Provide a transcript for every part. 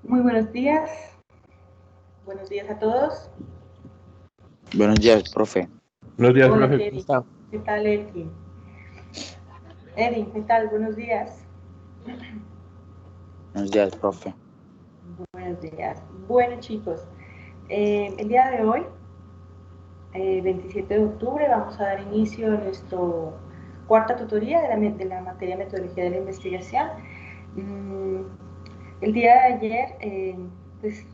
Muy buenos días a todos. Buenos días, profe. Buenos días, Hola, profe, ¿cómo Kevin. está? ¿Qué tal, Elkin? Edin, ¿qué tal? Buenos días. Buenos días, profe. Buenos días. Bueno, chicos, el día de hoy, 27 de octubre, vamos a dar inicio a nuestra cuarta tutoría de la materia metodología de la investigación. El día de ayer, pues,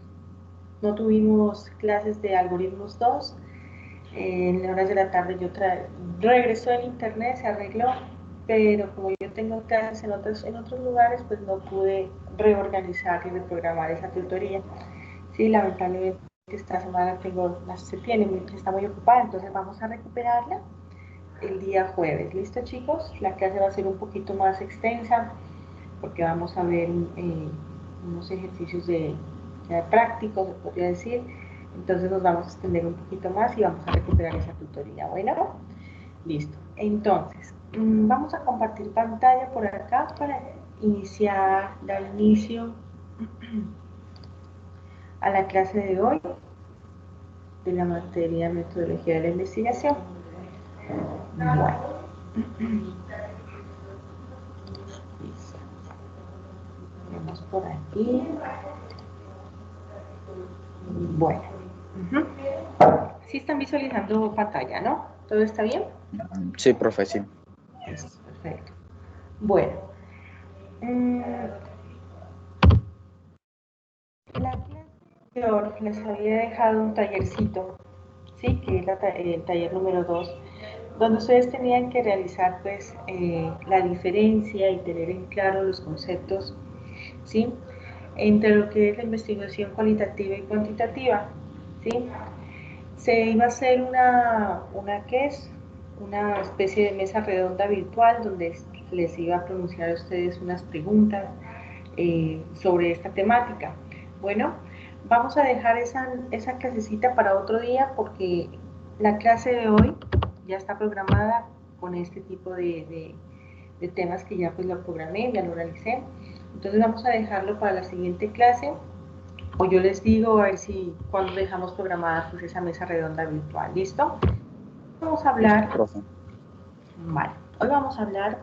no tuvimos clases de algoritmos 2. En las horas de la tarde regresó el internet, se arregló, pero como yo tengo clases en otros lugares, pues no pude reorganizar y reprogramar esa tutoría. Sí, lamentablemente esta semana está muy ocupada, entonces vamos a recuperarla el día jueves. ¿Listo, chicos? La clase va a ser un poquito más extensa porque vamos a ver unos ejercicios prácticos, se podría decir. Entonces nos vamos a extender un poquito más y vamos a recuperar esa tutoría. Bueno, listo. Entonces, vamos a compartir pantalla por acá para dar inicio a la clase de hoy de la materia metodología de la investigación. Bueno. Listo. Vemos por aquí. Bueno. Sí están visualizando pantalla, ¿no? ¿Todo está bien? Sí, profe, sí. Perfecto. Bueno. La clase anterior les había dejado un tallercito, ¿sí? Que es el taller número 2, donde ustedes tenían que realizar pues la diferencia y tener en claro los conceptos, ¿sí? Entre lo que es la investigación cualitativa y cuantitativa, ¿sí? Se iba a hacer una especie de mesa redonda virtual donde les iba a pronunciar a ustedes unas preguntas sobre esta temática. Bueno, vamos a dejar esa clasecita para otro día porque la clase de hoy ya está programada con este tipo de temas que ya pues lo programé, ya lo realicé. Entonces vamos a dejarlo para la siguiente clase, o yo les digo a ver si cuando dejamos programada pues esa mesa redonda virtual. ¿Listo? Vamos a hablar. Listo, profe. Vale. Hoy vamos a hablar,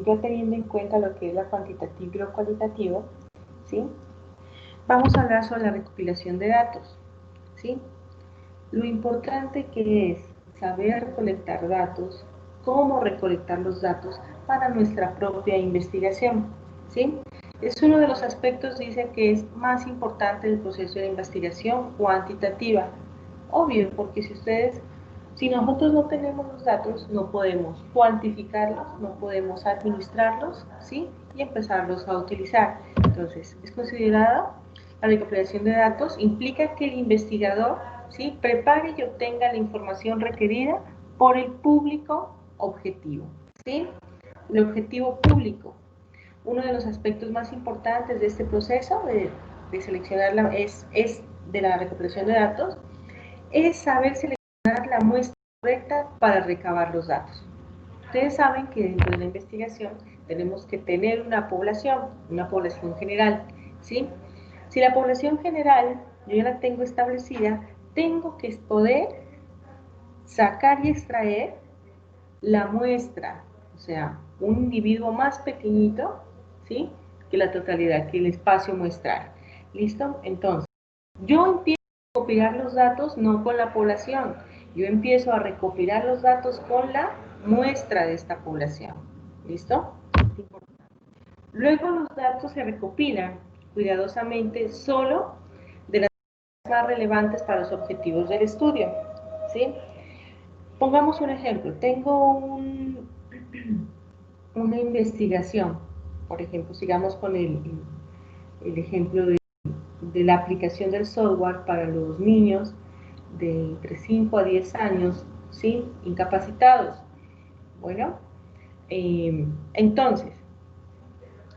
ya teniendo en cuenta lo que es la cuantitativa y lo cualitativo, ¿sí? Vamos a hablar sobre la recopilación de datos, ¿sí? Lo importante que es saber recolectar datos, cómo recolectar los datos para nuestra propia investigación, ¿sí? Es uno de los aspectos, dice, que es más importante del proceso de investigación cuantitativa. Obvio, porque si nosotros no tenemos los datos, no podemos cuantificarlos, no podemos administrarlos, ¿sí? Y empezarlos a utilizar. Entonces, es considerada la recopilación de datos, implica que el investigador, ¿sí?, prepare y obtenga la información requerida por el público objetivo, ¿sí? El objetivo público. Uno de los aspectos más importantes de este proceso de seleccionar de la recopilación de datos es saber seleccionar la muestra correcta para recabar los datos. Ustedes saben que dentro de la investigación tenemos que tener una población general, ¿sí? Si la población general yo ya la tengo establecida, tengo que poder sacar y extraer la muestra, o sea, un individuo más pequeñito, ¿sí?, que la totalidad, que el espacio muestral. ¿Listo? Entonces, yo empiezo a recopilar los datos no con la población, yo empiezo a recopilar los datos con la muestra de esta población. ¿Listo? Luego los datos se recopilan cuidadosamente solo de las más relevantes para los objetivos del estudio, ¿sí? Pongamos un ejemplo. Tengo una investigación, por ejemplo, sigamos con el ejemplo de la aplicación del software para los niños de entre 5 a 10 años, ¿sí?, incapacitados. Bueno, entonces,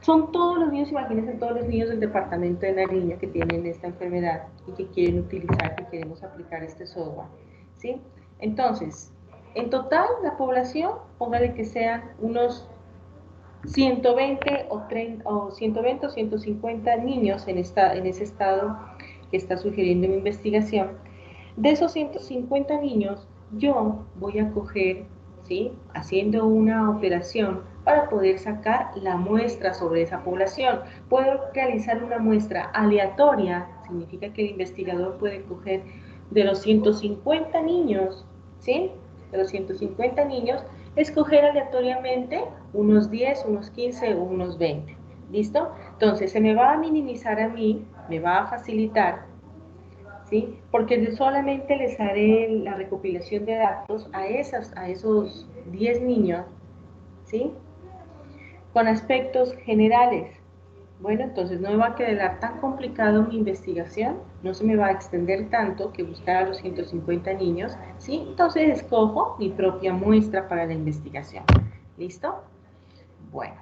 son todos los niños, imagínense todos los niños del departamento de Nariño que tienen esta enfermedad y que quieren utilizar, que queremos aplicar este software, ¿sí? Entonces, en total, la población, póngale que sean unos 120 o 30, o 120 o 150 niños en ese estado que está sugiriendo mi investigación. De esos 150 niños, yo voy a coger, ¿sí?, haciendo una operación para poder sacar la muestra sobre esa población. Puedo realizar una muestra aleatoria, significa que el investigador puede coger de los 150 niños, ¿sí?, de los 150 niños, escoger aleatoriamente unos 10, unos 15 o unos 20. ¿Listo? Entonces se me va a minimizar a mí, me va a facilitar, ¿sí? Porque solamente les haré la recopilación de datos a esos 10 niños, ¿sí?, con aspectos generales. Bueno, entonces no me va a quedar tan complicado mi investigación, no se me va a extender tanto que buscar a los 150 niños, ¿sí? Entonces escojo mi propia muestra para la investigación. ¿Listo? Bueno.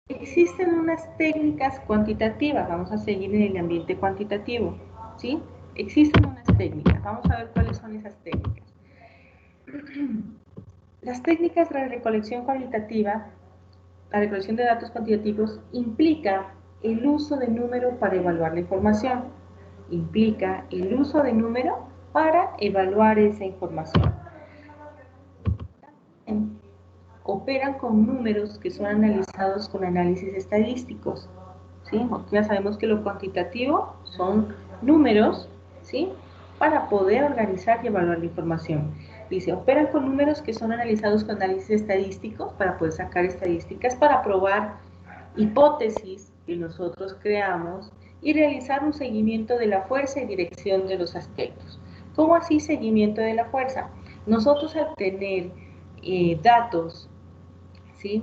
Existen unas técnicas cuantitativas, vamos a seguir en el ambiente cuantitativo, ¿sí? Existen unas técnicas, vamos a ver cuáles son esas técnicas. Las técnicas de la recolección cualitativa, la recolección de datos cuantitativos, implica el uso de número para evaluar la información. Implica el uso de número para evaluar esa información. Operan con números que son analizados con análisis estadísticos, ¿sí? Porque ya sabemos que lo cuantitativo son números, ¿sí?, para poder organizar y evaluar la información. Dice, operan con números que son analizados con análisis estadísticos para poder sacar estadísticas, para probar hipótesis que nosotros creamos y realizar un seguimiento de la fuerza y dirección de los aspectos. ¿Cómo así seguimiento de la fuerza? Nosotros al tener datos, ¿sí?,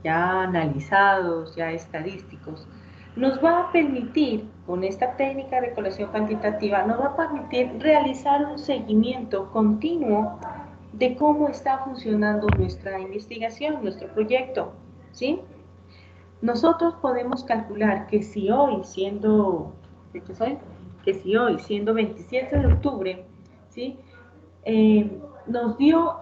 ya analizados, ya estadísticos, nos va a permitir, con esta técnica de recolección cuantitativa, nos va a permitir realizar un seguimiento continuo de cómo está funcionando nuestra investigación, nuestro proyecto, ¿sí? Nosotros podemos calcular que si hoy, siendo, que si hoy, siendo 27 de octubre, ¿sí?, nos dio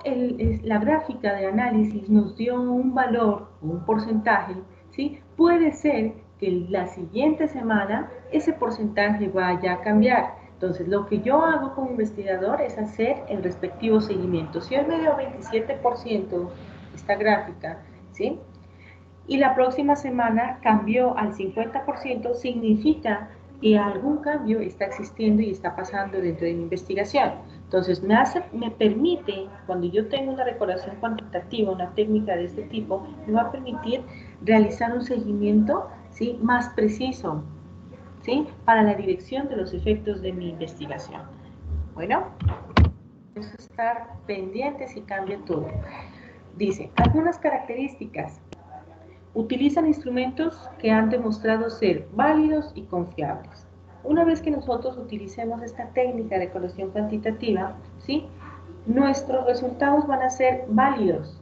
la gráfica de análisis, nos dio un valor, un porcentaje, ¿sí? Puede ser que la siguiente semana ese porcentaje vaya a cambiar. Entonces, lo que yo hago como investigador es hacer el respectivo seguimiento. Si hoy me dio 27% esta gráfica, ¿sí?, y la próxima semana cambió al 50%, significa que algún cambio está existiendo y está pasando dentro de mi investigación. Entonces, me permite, cuando yo tengo una recolección cuantitativa, una técnica de este tipo, me va a permitir realizar un seguimiento, ¿sí?, más preciso, ¿sí?, para la dirección de los efectos de mi investigación. Bueno, es estar pendientes y cambia todo. Dice, algunas características. Utilizan instrumentos que han demostrado ser válidos y confiables. Una vez que nosotros utilicemos esta técnica de recolección cuantitativa, ¿sí?, nuestros resultados van a ser válidos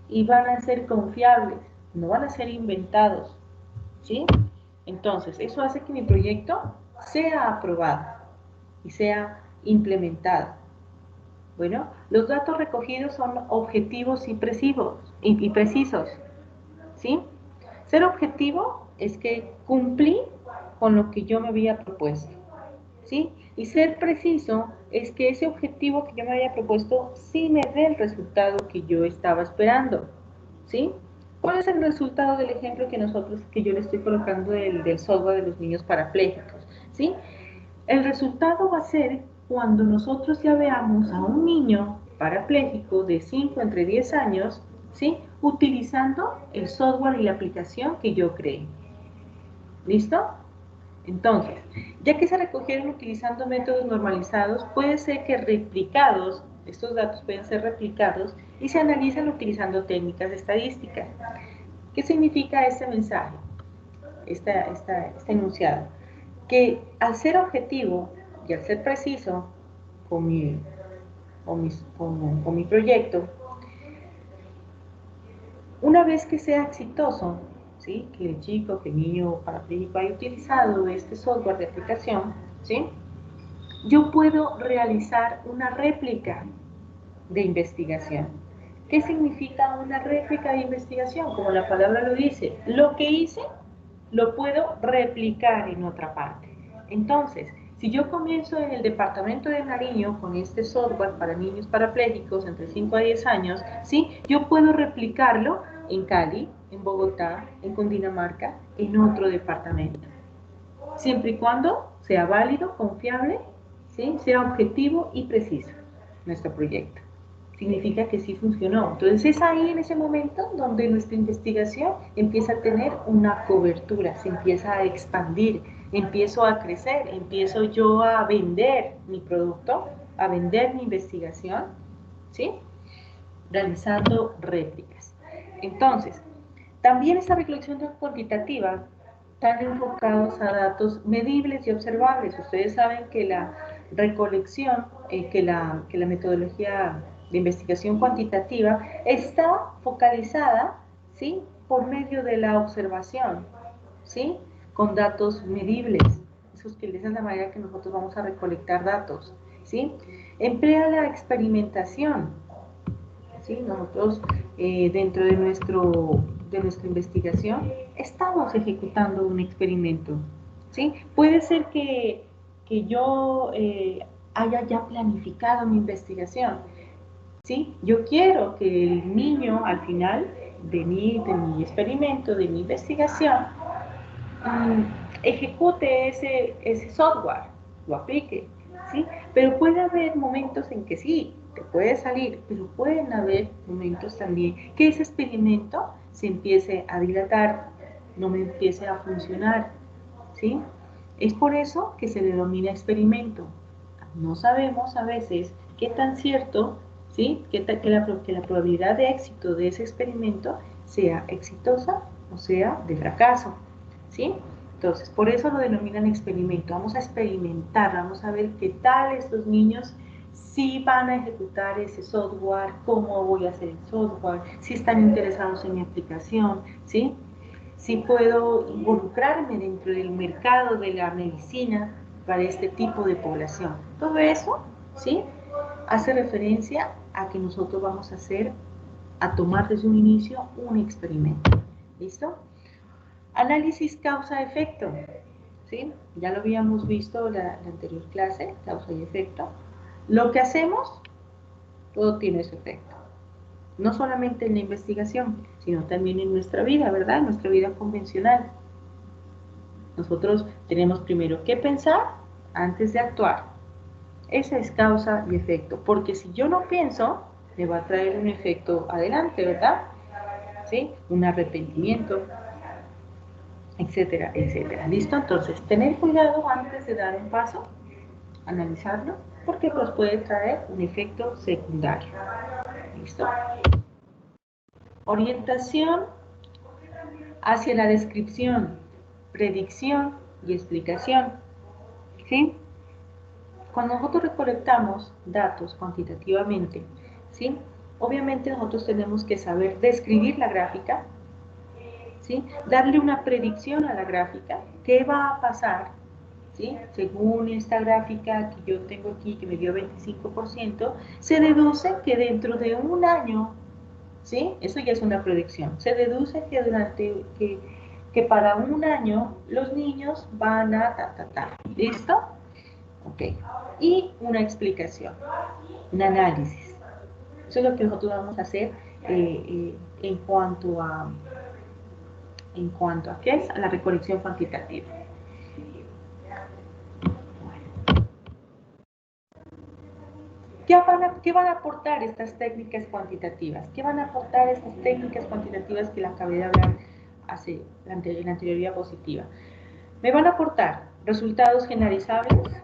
y van a ser confiables, no van a ser inventados, ¿sí? Entonces, eso hace que mi proyecto sea aprobado y sea implementado. Bueno, los datos recogidos son objetivos y precisos, ¿sí? Ser objetivo es que cumplí con lo que yo me había propuesto, ¿sí? Y ser preciso es que ese objetivo que yo me había propuesto sí me dé el resultado que yo estaba esperando, ¿sí? ¿Cuál es el resultado del ejemplo que yo le estoy colocando del software de los niños parapléjicos, ¿sí? El resultado va a ser cuando nosotros ya veamos a un niño parapléjico de 5 entre 10 años, ¿sí?, utilizando el software y la aplicación que yo creé. ¿Listo? Entonces, ya que se recogieron utilizando métodos normalizados, puede ser que replicados, estos datos pueden ser replicados y se analizan utilizando técnicas estadísticas. ¿Qué significa este mensaje, este enunciado? Que al ser objetivo y al ser preciso con mi proyecto, una vez que sea exitoso, ¿sí?, que el chico, que el niño parapléjico haya utilizado este software de aplicación, ¿sí?, yo puedo realizar una réplica, de investigación. ¿Qué significa una réplica de investigación? Como la palabra lo dice, lo que hice lo puedo replicar en otra parte. Entonces, si yo comienzo en el departamento de Nariño con este software para niños parapléjicos entre 5 a 10 años, ¿sí? Yo puedo replicarlo en Cali, en Bogotá, en Cundinamarca, en otro departamento. Siempre y cuando sea válido, confiable, ¿sí? Sea objetivo y preciso nuestro proyecto. Significa que sí funcionó. Entonces es ahí en ese momento donde nuestra investigación empieza a tener una cobertura, se empieza a expandir, empiezo a crecer, empiezo yo a vender mi producto, a vender mi investigación, ¿sí? Realizando réplicas. Entonces, también esta recolección cuantitativa están enfocados a datos medibles y observables. Ustedes saben que la recolección, que la metodología de investigación cuantitativa está focalizada, ¿sí? Por medio de la observación, ¿sí? Con datos medibles. Esa es la manera que nosotros vamos a recolectar datos, ¿sí? Emplea la experimentación, ¿sí? Nosotros dentro de nuestra investigación estamos ejecutando un experimento, ¿sí? Puede ser que yo haya ya planificado mi investigación, ¿sí? Yo quiero que el niño al final de mi experimento, de mi investigación, ejecute ese software, lo aplique, ¿sí? Pero puede haber momentos en que sí, te puede salir, pero pueden haber momentos también que ese experimento se empiece a dilatar, no me empiece a funcionar, ¿sí? Es por eso que se denomina experimento. No sabemos a veces qué tan cierto, ¿sí? Que la probabilidad de éxito de ese experimento sea exitosa o sea de fracaso, ¿sí? Entonces, por eso lo denominan experimento. Vamos a experimentar, vamos a ver qué tal estos niños, si van a ejecutar ese software, cómo voy a hacer el software, si están interesados en mi aplicación, ¿sí? Si puedo involucrarme dentro del mercado de la medicina para este tipo de población. Todo eso, ¿sí? Hace referencia a que nosotros vamos a tomar desde un inicio un experimento. ¿Listo? Análisis causa-efecto, ¿sí? Ya lo habíamos visto la anterior clase, causa y efecto. Lo que hacemos, todo tiene su efecto. No solamente en la investigación, sino también en nuestra vida, ¿verdad? En nuestra vida convencional. Nosotros tenemos primero que pensar antes de actuar. Esa es causa y efecto, porque si yo no pienso, me va a traer un efecto adelante, ¿verdad? ¿Sí? Un arrepentimiento, etcétera, etcétera. ¿Listo? Entonces, tener cuidado antes de dar un paso, analizarlo, porque pues puede traer un efecto secundario. ¿Listo? Orientación hacia la descripción, predicción y explicación. ¿Sí? Cuando nosotros recolectamos datos cuantitativamente, ¿sí? Obviamente nosotros tenemos que saber describir la gráfica, ¿sí? Darle una predicción a la gráfica, qué va a pasar, ¿sí? Según esta gráfica que yo tengo aquí, que me dio 25%, se deduce que dentro de un año, ¿sí? Eso ya es una predicción. Se deduce que para un año los niños van a ¿listo? Ok. Y una explicación, un análisis. Eso es lo que nosotros vamos a hacer en cuanto a ¿qué es? A la recolección cuantitativa. ¿Qué van a aportar estas técnicas cuantitativas? ¿Qué van a aportar estas técnicas cuantitativas que la acabé de hablar en la anterior diapositiva? Me van a aportar resultados generalizables,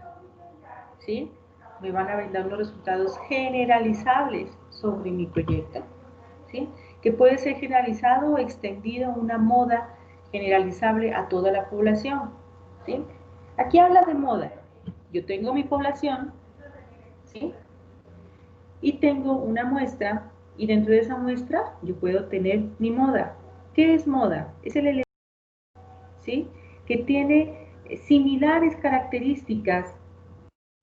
¿sí? Me van a brindar unos resultados generalizables sobre mi proyecto, ¿sí? Que puede ser generalizado o extendido una moda generalizable a toda la población, ¿sí? Aquí habla de moda. Yo tengo mi población, ¿sí? Y tengo una muestra, y dentro de esa muestra yo puedo tener mi moda. ¿Qué es moda? Es el elemento, ¿sí? Que tiene similares características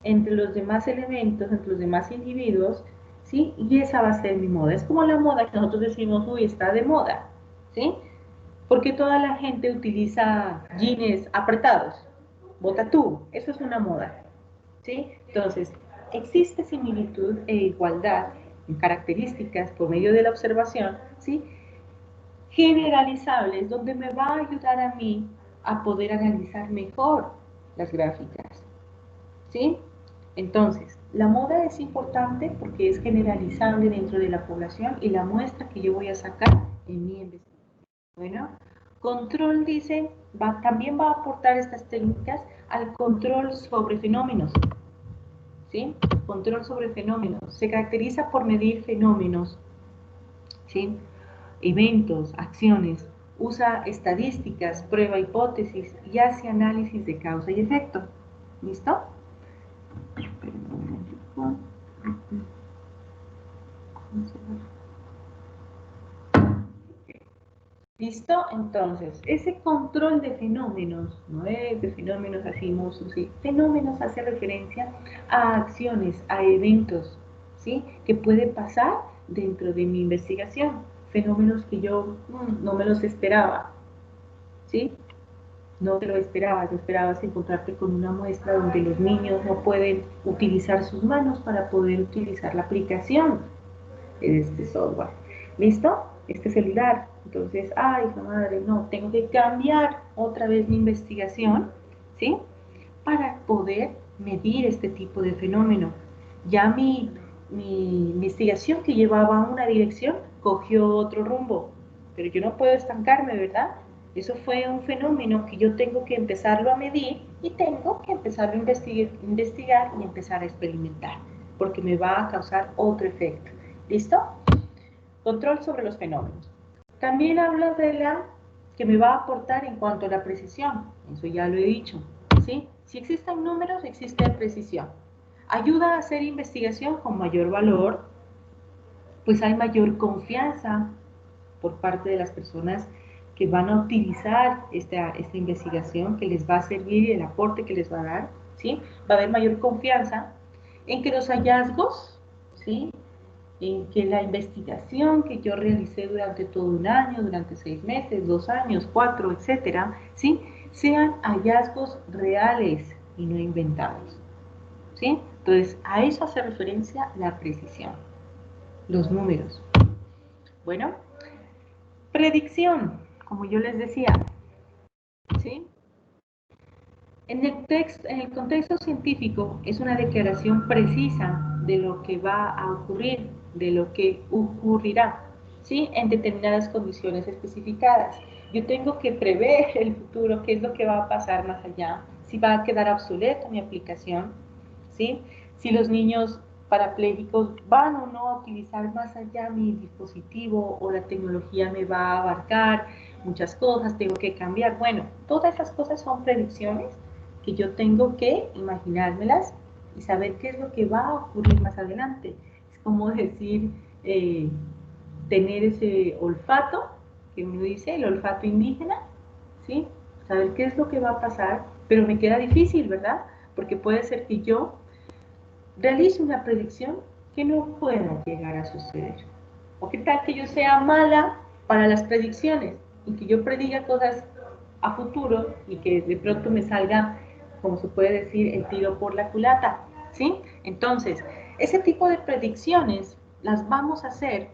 entre los demás elementos, entre los demás individuos, ¿sí? Y esa va a ser mi moda. Es como la moda que nosotros decimos, uy, está de moda, ¿sí? Porque toda la gente utiliza jeans apretados, botatú, eso es una moda, ¿sí? Entonces, existe similitud e igualdad en características por medio de la observación, ¿sí? Generalizables, donde me va a ayudar a mí a poder analizar mejor las gráficas, ¿sí? Entonces, la moda es importante porque es generalizable dentro de la población y la muestra que yo voy a sacar en mi investigación. Bueno, control dice, también va a aportar estas técnicas al control sobre fenómenos, ¿sí? Control sobre fenómenos. Se caracteriza por medir fenómenos, ¿sí? Eventos, acciones, usa estadísticas, prueba hipótesis y hace análisis de causa y efecto. ¿Listo? ¿Listo? Entonces, ese control de fenómenos, no es de fenómenos así, monstruos, sí, fenómenos hace referencia a acciones, a eventos, ¿sí? Que puede pasar dentro de mi investigación, fenómenos que yo no me los esperaba, ¿sí? No te lo esperabas, esperabas encontrarte con una muestra donde los niños no pueden utilizar sus manos para poder utilizar la aplicación de este software. ¿Listo? Este celular. Entonces, ay, la madre, no, tengo que cambiar otra vez mi investigación, ¿sí? Para poder medir este tipo de fenómeno. Ya mi investigación que llevaba a una dirección cogió otro rumbo, pero yo no puedo estancarme, ¿verdad? Eso fue un fenómeno que yo tengo que empezarlo a medir y tengo que empezarlo a investigar y empezar a experimentar, porque me va a causar otro efecto. ¿Listo? Control sobre los fenómenos. También habla de la que me va a aportar en cuanto a la precisión. Eso ya lo he dicho. ¿Sí? Si existen números, existe precisión. Ayuda a hacer investigación con mayor valor, pues hay mayor confianza por parte de las personas que van a utilizar esta investigación, que les va a servir y el aporte que les va a dar, ¿sí? Va a haber mayor confianza en que los hallazgos, ¿sí? En que la investigación que yo realicé durante todo un año, durante 6 meses, 2 años, 4, etcétera, ¿sí? Sean hallazgos reales y no inventados, ¿sí? Entonces, a eso hace referencia la precisión, los números. Bueno, predicción, como yo les decía, ¿sí? En el contexto científico es una declaración precisa de lo que va a ocurrir, de lo que ocurrirá, ¿sí? En determinadas condiciones especificadas. Yo tengo que prever el futuro, qué es lo que va a pasar más allá, si va a quedar obsoleta mi aplicación, ¿sí? Si los niños parapléjicos van o no a utilizar más allá mi dispositivo o la tecnología me va a abarcar muchas cosas, tengo que cambiar. Bueno, todas esas cosas son predicciones que yo tengo que imaginármelas y saber qué es lo que va a ocurrir más adelante. Es como decir, tener ese olfato, que uno dice, el olfato indígena, ¿sí? Saber qué es lo que va a pasar, pero me queda difícil, ¿verdad? Porque puede ser que yo realice una predicción que no pueda llegar a suceder. O qué tal que yo sea mala para las predicciones y que yo prediga cosas a futuro y que de pronto me salga, como se puede decir, el tiro por la culata, ¿sí? Entonces, ese tipo de predicciones las vamos a hacer,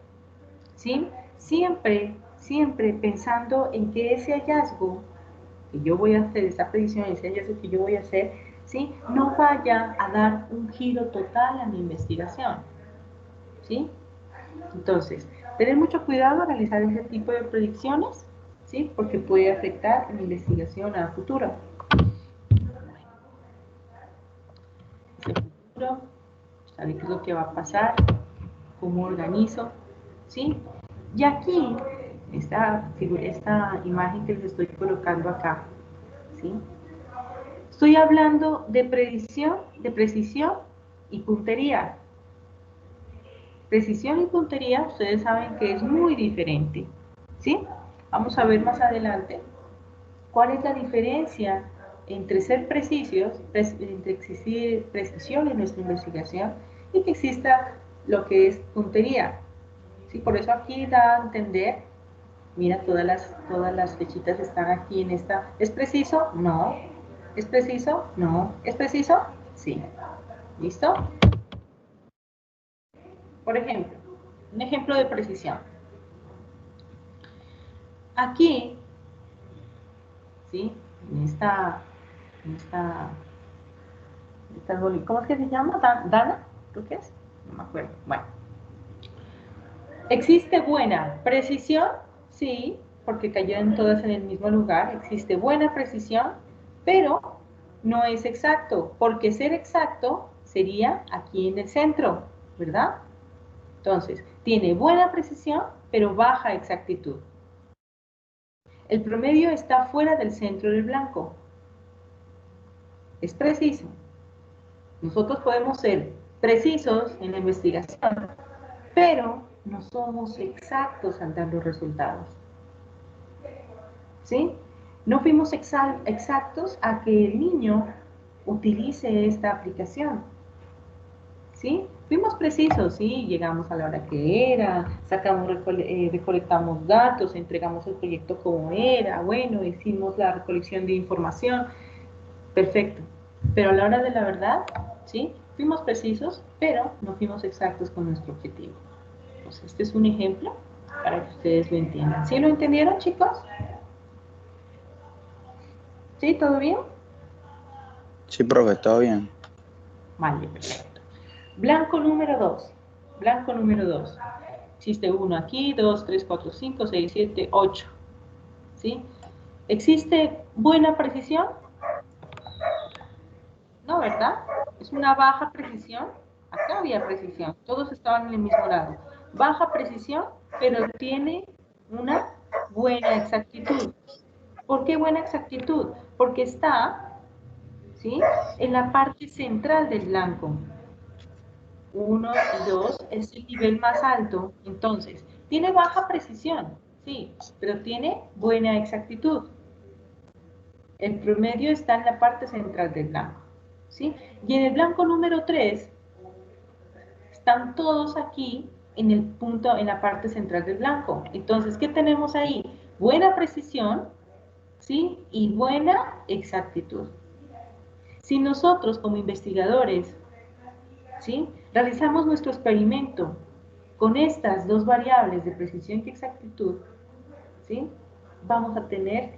¿sí? Siempre, siempre pensando en que ese hallazgo que yo voy a hacer, esa predicción, ese hallazgo que yo voy a hacer, ¿sí? No vaya a dar un giro total a mi investigación, ¿sí? Entonces, tener mucho cuidado al realizar ese tipo de predicciones, ¿sí? Porque puede afectar mi investigación a futuro. Ese futuro, saber qué es lo que va a pasar, cómo organizo, ¿sí? Y aquí, esta imagen que les estoy colocando acá, ¿sí? Estoy hablando de predicción, de precisión y puntería. Precisión y puntería, ustedes saben que es muy diferente, ¿sí? Vamos a ver más adelante cuál es la diferencia entre ser precisos, entre existir precisión en nuestra investigación y que exista lo que es puntería. ¿Sí? Por eso aquí da a entender, mira, todas las flechitas están aquí en esta. ¿Es preciso? No. ¿Es preciso? No. ¿Es preciso? Sí. ¿Listo? Por ejemplo, un ejemplo de precisión. Aquí, ¿sí? ¿Cómo es que se llama? ¿Dana? ¿Tú qué es? No me acuerdo. Bueno. ¿Existe buena precisión? Sí, porque cayeron todas en el mismo lugar. Existe buena precisión, pero no es exacto, porque ser exacto sería aquí en el centro, ¿verdad? Entonces, tiene buena precisión, pero baja exactitud. El promedio está fuera del centro del blanco. Es preciso. Nosotros podemos ser precisos en la investigación, pero no somos exactos al dar los resultados. ¿Sí? No fuimos exactos a que el niño utilice esta aplicación. ¿Sí? Fuimos precisos, ¿sí? Llegamos a la hora que era, recolectamos datos, entregamos el proyecto como era, bueno, hicimos la recolección de información, perfecto. Pero a la hora de la verdad, ¿sí? Fuimos precisos, pero no fuimos exactos con nuestro objetivo. Pues este es un ejemplo para que ustedes lo entiendan. ¿Sí lo entendieron, chicos? ¿Sí? ¿Todo bien? Sí, profe, todo bien. Vale, perfecto. Blanco número 2. Blanco número 2. Existe 1 aquí, 2, 3, 4, 5, 6, 7, 8. ¿Sí? ¿Existe buena precisión? No, ¿verdad? Es una baja precisión. Acá había precisión. Todos estaban en el mismo lado. Baja precisión, pero tiene una buena exactitud. ¿Por qué buena exactitud? Porque está, ¿sí?, en la parte central del blanco. 1 y 2 es el nivel más alto. Entonces, tiene baja precisión, sí, pero tiene buena exactitud. El promedio está en la parte central del blanco, ¿sí? Y en el blanco número 3 están todos aquí en el punto, en la parte central del blanco. Entonces, ¿qué tenemos ahí? Buena precisión, ¿sí? Y buena exactitud. Si nosotros como investigadores, ¿sí?, realizamos nuestro experimento con estas dos variables de precisión y exactitud, ¿sí?, vamos a tener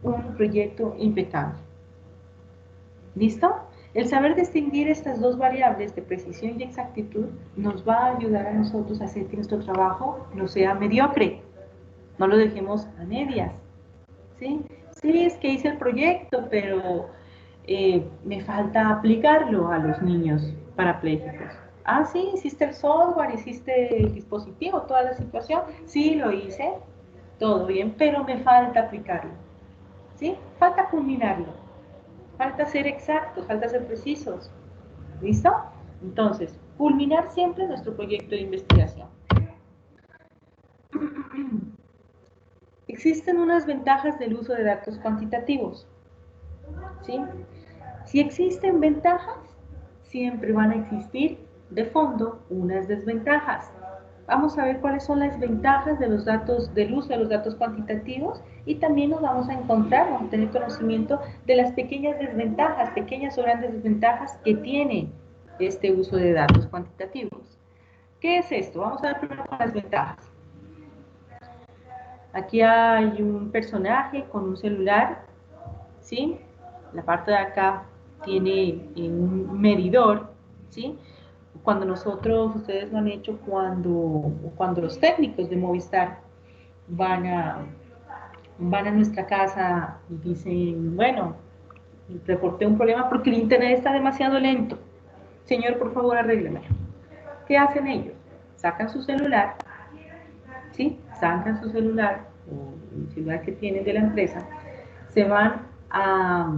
un proyecto impecable. ¿Listo? El saber distinguir estas dos variables de precisión y exactitud nos va a ayudar a nosotros a hacer que nuestro trabajo no sea mediocre, no lo dejemos a medias, ¿sí? Sí, es que hice el proyecto, pero me falta aplicarlo a los niños parapléjicos. Ah, sí, hiciste el software, hiciste el dispositivo, toda la situación. Sí, lo hice, todo bien, pero me falta aplicarlo. ¿Sí? Falta culminarlo. Falta ser exactos, falta ser precisos. ¿Listo? Entonces, culminar siempre nuestro proyecto de investigación. Existen unas ventajas del uso de datos cuantitativos. ¿Sí? Si existen ventajas, siempre van a existir de fondo unas desventajas. Vamos a ver cuáles son las ventajas de los datos, del uso de los datos cuantitativos, y también nos vamos a encontrar, vamos a tener conocimiento de las pequeñas desventajas, pequeñas o grandes desventajas que tiene este uso de datos cuantitativos. ¿Qué es esto? Vamos a ver primero con las ventajas. Aquí hay un personaje con un celular, ¿sí? La parte de acá tiene un medidor, ¿sí? Cuando nosotros, ustedes lo han hecho cuando los técnicos de Movistar van a nuestra casa y dicen, bueno, reporté un problema porque el internet está demasiado lento. Señor, por favor, arréglemelo. ¿Qué hacen ellos? Sacan su celular, ¿sí? Sacan su celular, o el celular que tienen de la empresa, se van a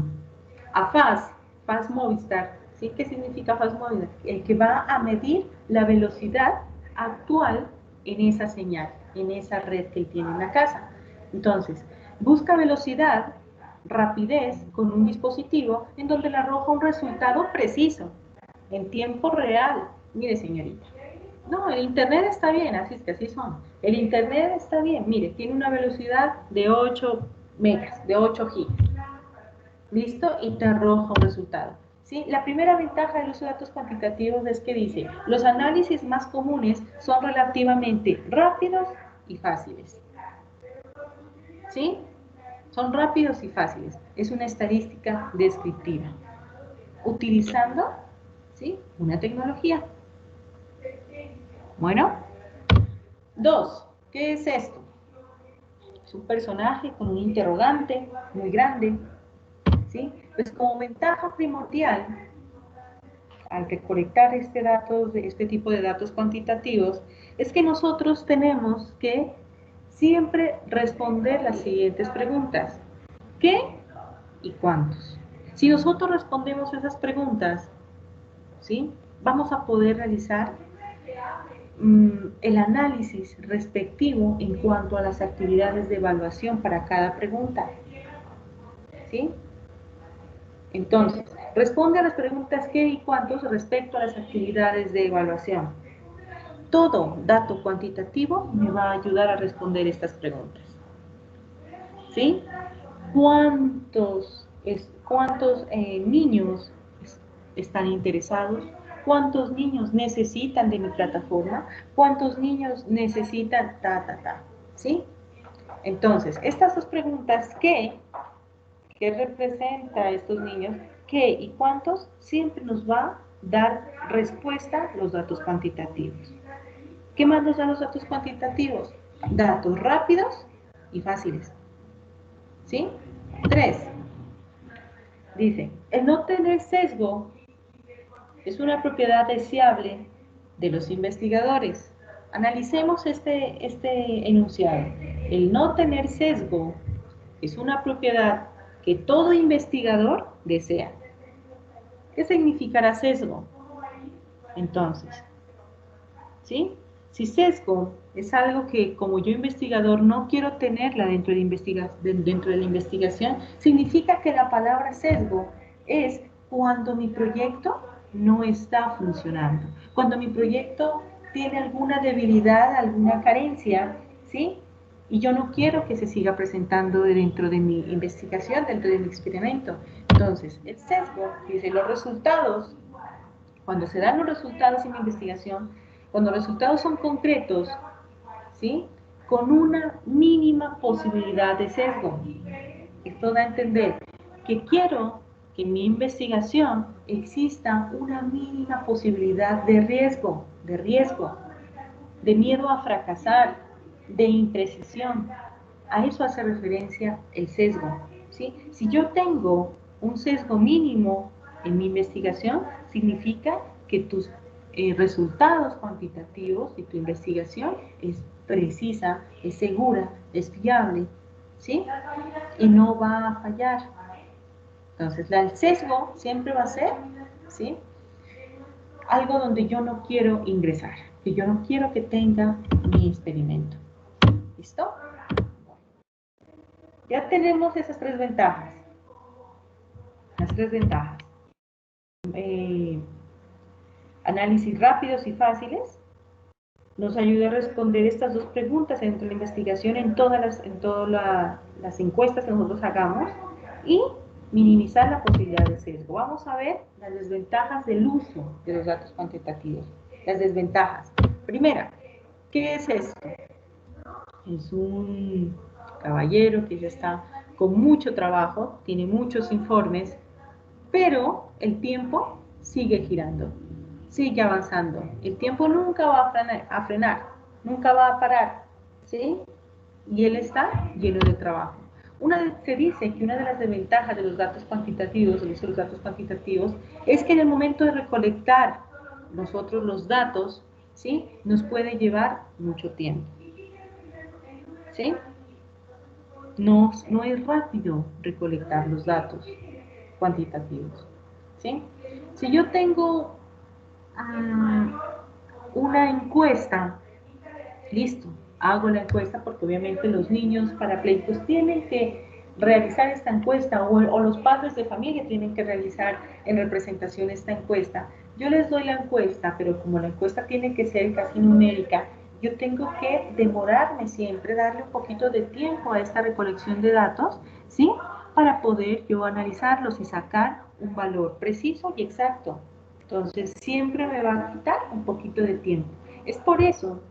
FAS Movistar, ¿sí? ¿Qué significa FAS Movistar? El que va a medir la velocidad actual en esa señal, en esa red que tiene en la casa. Entonces, busca velocidad, rapidez con un dispositivo en donde le arroja un resultado preciso, en tiempo real, Mire, señorita. No, el internet está bien, así es que así son. El internet está bien, mire, tiene una velocidad de 8 megas, de 8 gigas. ¿Listo? Y te arroja un resultado. ¿Sí? La primera ventaja de los datos cuantitativos es que dice, los análisis más comunes son relativamente rápidos y fáciles. ¿Sí? Son rápidos y fáciles. Es una estadística descriptiva. Utilizando, ¿sí?, una tecnología. Bueno. 2. ¿Qué es esto? Es un personaje con un interrogante muy grande. ¿Sí? Pues como ventaja primordial al recolectar este tipo de datos cuantitativos, es que nosotros tenemos que siempre responder las siguientes preguntas. ¿Qué y cuántos? Si nosotros respondemos esas preguntas, ¿sí?, vamos a poder realizar el análisis respectivo en cuanto a las actividades de evaluación para cada pregunta. ¿Sí? Entonces, responde a las preguntas qué y cuántos respecto a las actividades de evaluación. Todo dato cuantitativo me va a ayudar a responder estas preguntas. ¿Sí? ¿Cuántos niños están interesados? ¿Cuántos niños necesitan de mi plataforma? ¿Cuántos niños necesitan ¿sí? Entonces, estas dos preguntas, ¿qué representa a estos niños? ¿Qué y cuántos? Siempre nos va a dar respuesta los datos cuantitativos. ¿Qué más nos dan los datos cuantitativos? Datos rápidos y fáciles. ¿Sí? 3. Dice, el no tener sesgo es una propiedad deseable de los investigadores. Analicemos este enunciado. El no tener sesgo es una propiedad que todo investigador desea. ¿Qué significará sesgo? Entonces, ¿sí? Si sesgo es algo que como yo investigador no quiero tenerla dentro de la investigación, significa que la palabra sesgo es cuando mi proyecto no está funcionando, cuando mi proyecto tiene alguna debilidad, alguna carencia, ¿sí? Y yo no quiero que se siga presentando dentro de mi investigación, dentro de mi experimento. Entonces, el sesgo dice los resultados, cuando se dan los resultados en mi investigación, cuando los resultados son concretos, ¿sí?, con una mínima posibilidad de sesgo. Esto da a entender que quiero que en mi investigación exista una mínima posibilidad de riesgo, de miedo a fracasar, de imprecisión. A eso hace referencia el sesgo, ¿sí? Si yo tengo un sesgo mínimo en mi investigación, significa que tus resultados cuantitativos y tu investigación es precisa, es segura, es fiable, ¿sí? Y no va a fallar. Entonces, el sesgo siempre va a ser, ¿sí?, algo donde yo no quiero ingresar, que yo no quiero que tenga mi experimento. ¿Listo? Ya tenemos esas tres ventajas. Las tres ventajas. Análisis rápidos y fáciles. Nos ayuda a responder estas dos preguntas dentro de la investigación en todas las encuestas que nosotros hagamos y minimizar la posibilidad de sesgo. Vamos a ver las desventajas del uso de los datos cuantitativos. Las desventajas. Primera, ¿qué es esto? Es un caballero que ya está con mucho trabajo, tiene muchos informes, pero el tiempo sigue girando, sigue avanzando. El tiempo nunca va a frenar, nunca va a parar, ¿sí? Y él está lleno de trabajo. Se dice que una de las desventajas de los datos cuantitativos, del uso de los datos cuantitativos, es que en el momento de recolectar nosotros los datos, ¿sí?, nos puede llevar mucho tiempo. ¿Sí? No es rápido recolectar los datos cuantitativos. ¿Sí? Si yo tengo una encuesta, listo, hago la encuesta porque obviamente los niños parapléjicos tienen que realizar esta encuesta o los padres de familia tienen que realizar en representación esta encuesta. Yo les doy la encuesta, pero como la encuesta tiene que ser casi numérica, yo tengo que demorarme siempre, darle un poquito de tiempo a esta recolección de datos, ¿sí? Para poder yo analizarlos y sacar un valor preciso y exacto. Entonces, siempre me va a quitar un poquito de tiempo. Es por eso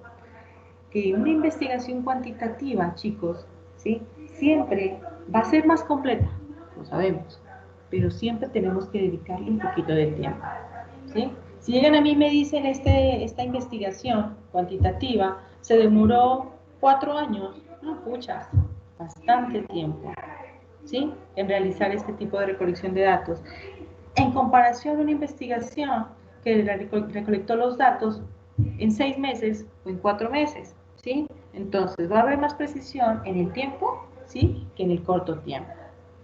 que una investigación cuantitativa, chicos, ¿sí? Siempre va a ser más completa, lo sabemos, pero siempre tenemos que dedicarle un poquito de tiempo, ¿sí? Si llegan a mí y me dicen esta investigación cuantitativa se demoró 4 años, no, puchas, bastante tiempo, ¿sí? En realizar este tipo de recolección de datos. En comparación a una investigación que recolectó los datos en 6 meses o en 4 meses, ¿sí? Entonces va a haber más precisión en el tiempo, ¿sí? Que en el corto tiempo.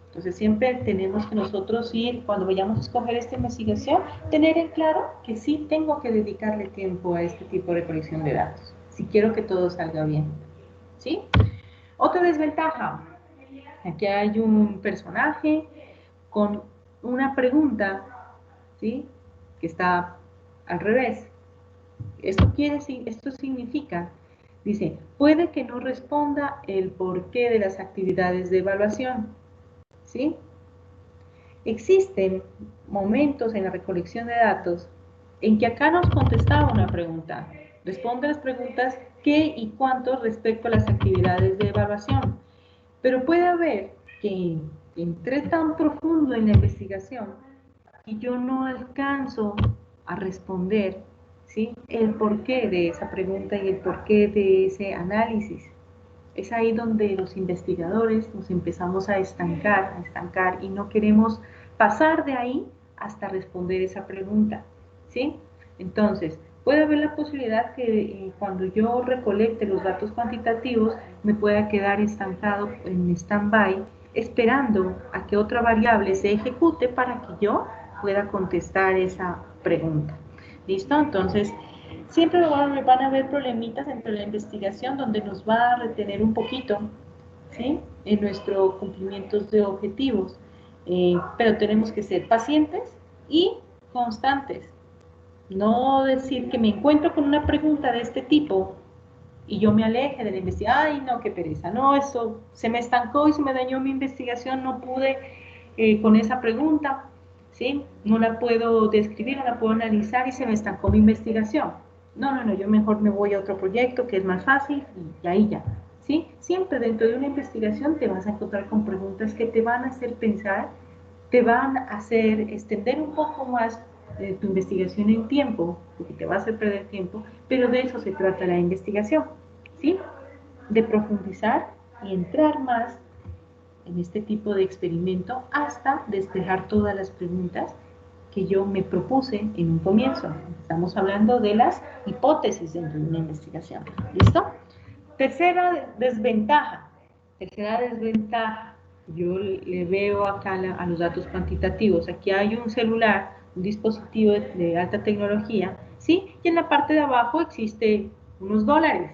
Entonces siempre tenemos que nosotros ir, cuando vayamos a escoger esta investigación, tener en claro que sí tengo que dedicarle tiempo a este tipo de recolección de datos, si quiero que todo salga bien, ¿sí? Otra desventaja, aquí hay un personaje con una pregunta, ¿sí? Que está al revés. Esto significa, dice, puede que no responda el porqué de las actividades de evaluación, ¿sí? Existen momentos en la recolección de datos en que acá nos contestaba una pregunta. Responde las preguntas qué y cuánto respecto a las actividades de evaluación. Pero puede haber que entré tan profundo en la investigación y yo no alcanzo a responder, ¿sí? El porqué de esa pregunta y el porqué de ese análisis. Es ahí donde los investigadores nos empezamos a estancar y no queremos pasar de ahí hasta responder esa pregunta, ¿sí? Entonces, puede haber la posibilidad que cuando yo recolecte los datos cuantitativos me pueda quedar estancado en stand-by esperando a que otra variable se ejecute para que yo pueda contestar esa pregunta. ¿Listo? Entonces, siempre van a haber problemitas entre la investigación donde nos va a retener un poquito, ¿sí? En nuestros cumplimientos de objetivos. Pero tenemos que ser pacientes y constantes. No decir que me encuentro con una pregunta de este tipo y yo me aleje de la investigación. Ay, no, qué pereza. No, eso se me estancó y se me dañó mi investigación. No pude con esa pregunta, ¿sí? No la puedo describir, no la puedo analizar y se me estancó mi investigación. No, yo mejor me voy a otro proyecto que es más fácil y ahí ya, ¿sí? Siempre dentro de una investigación te vas a encontrar con preguntas que te van a hacer pensar, te van a hacer extender un poco más tu investigación en tiempo, porque te va a hacer perder tiempo, pero de eso se trata la investigación, ¿sí? De profundizar y entrar más en este tipo de experimento hasta despejar todas las preguntas que yo me propuse en un comienzo. Estamos hablando de las hipótesis dentro de una investigación. ¿Listo? Tercera desventaja. Tercera desventaja. Yo le veo acá a los datos cuantitativos. Aquí hay un celular, un dispositivo de alta tecnología, ¿sí? Y en la parte de abajo existe unos dólares,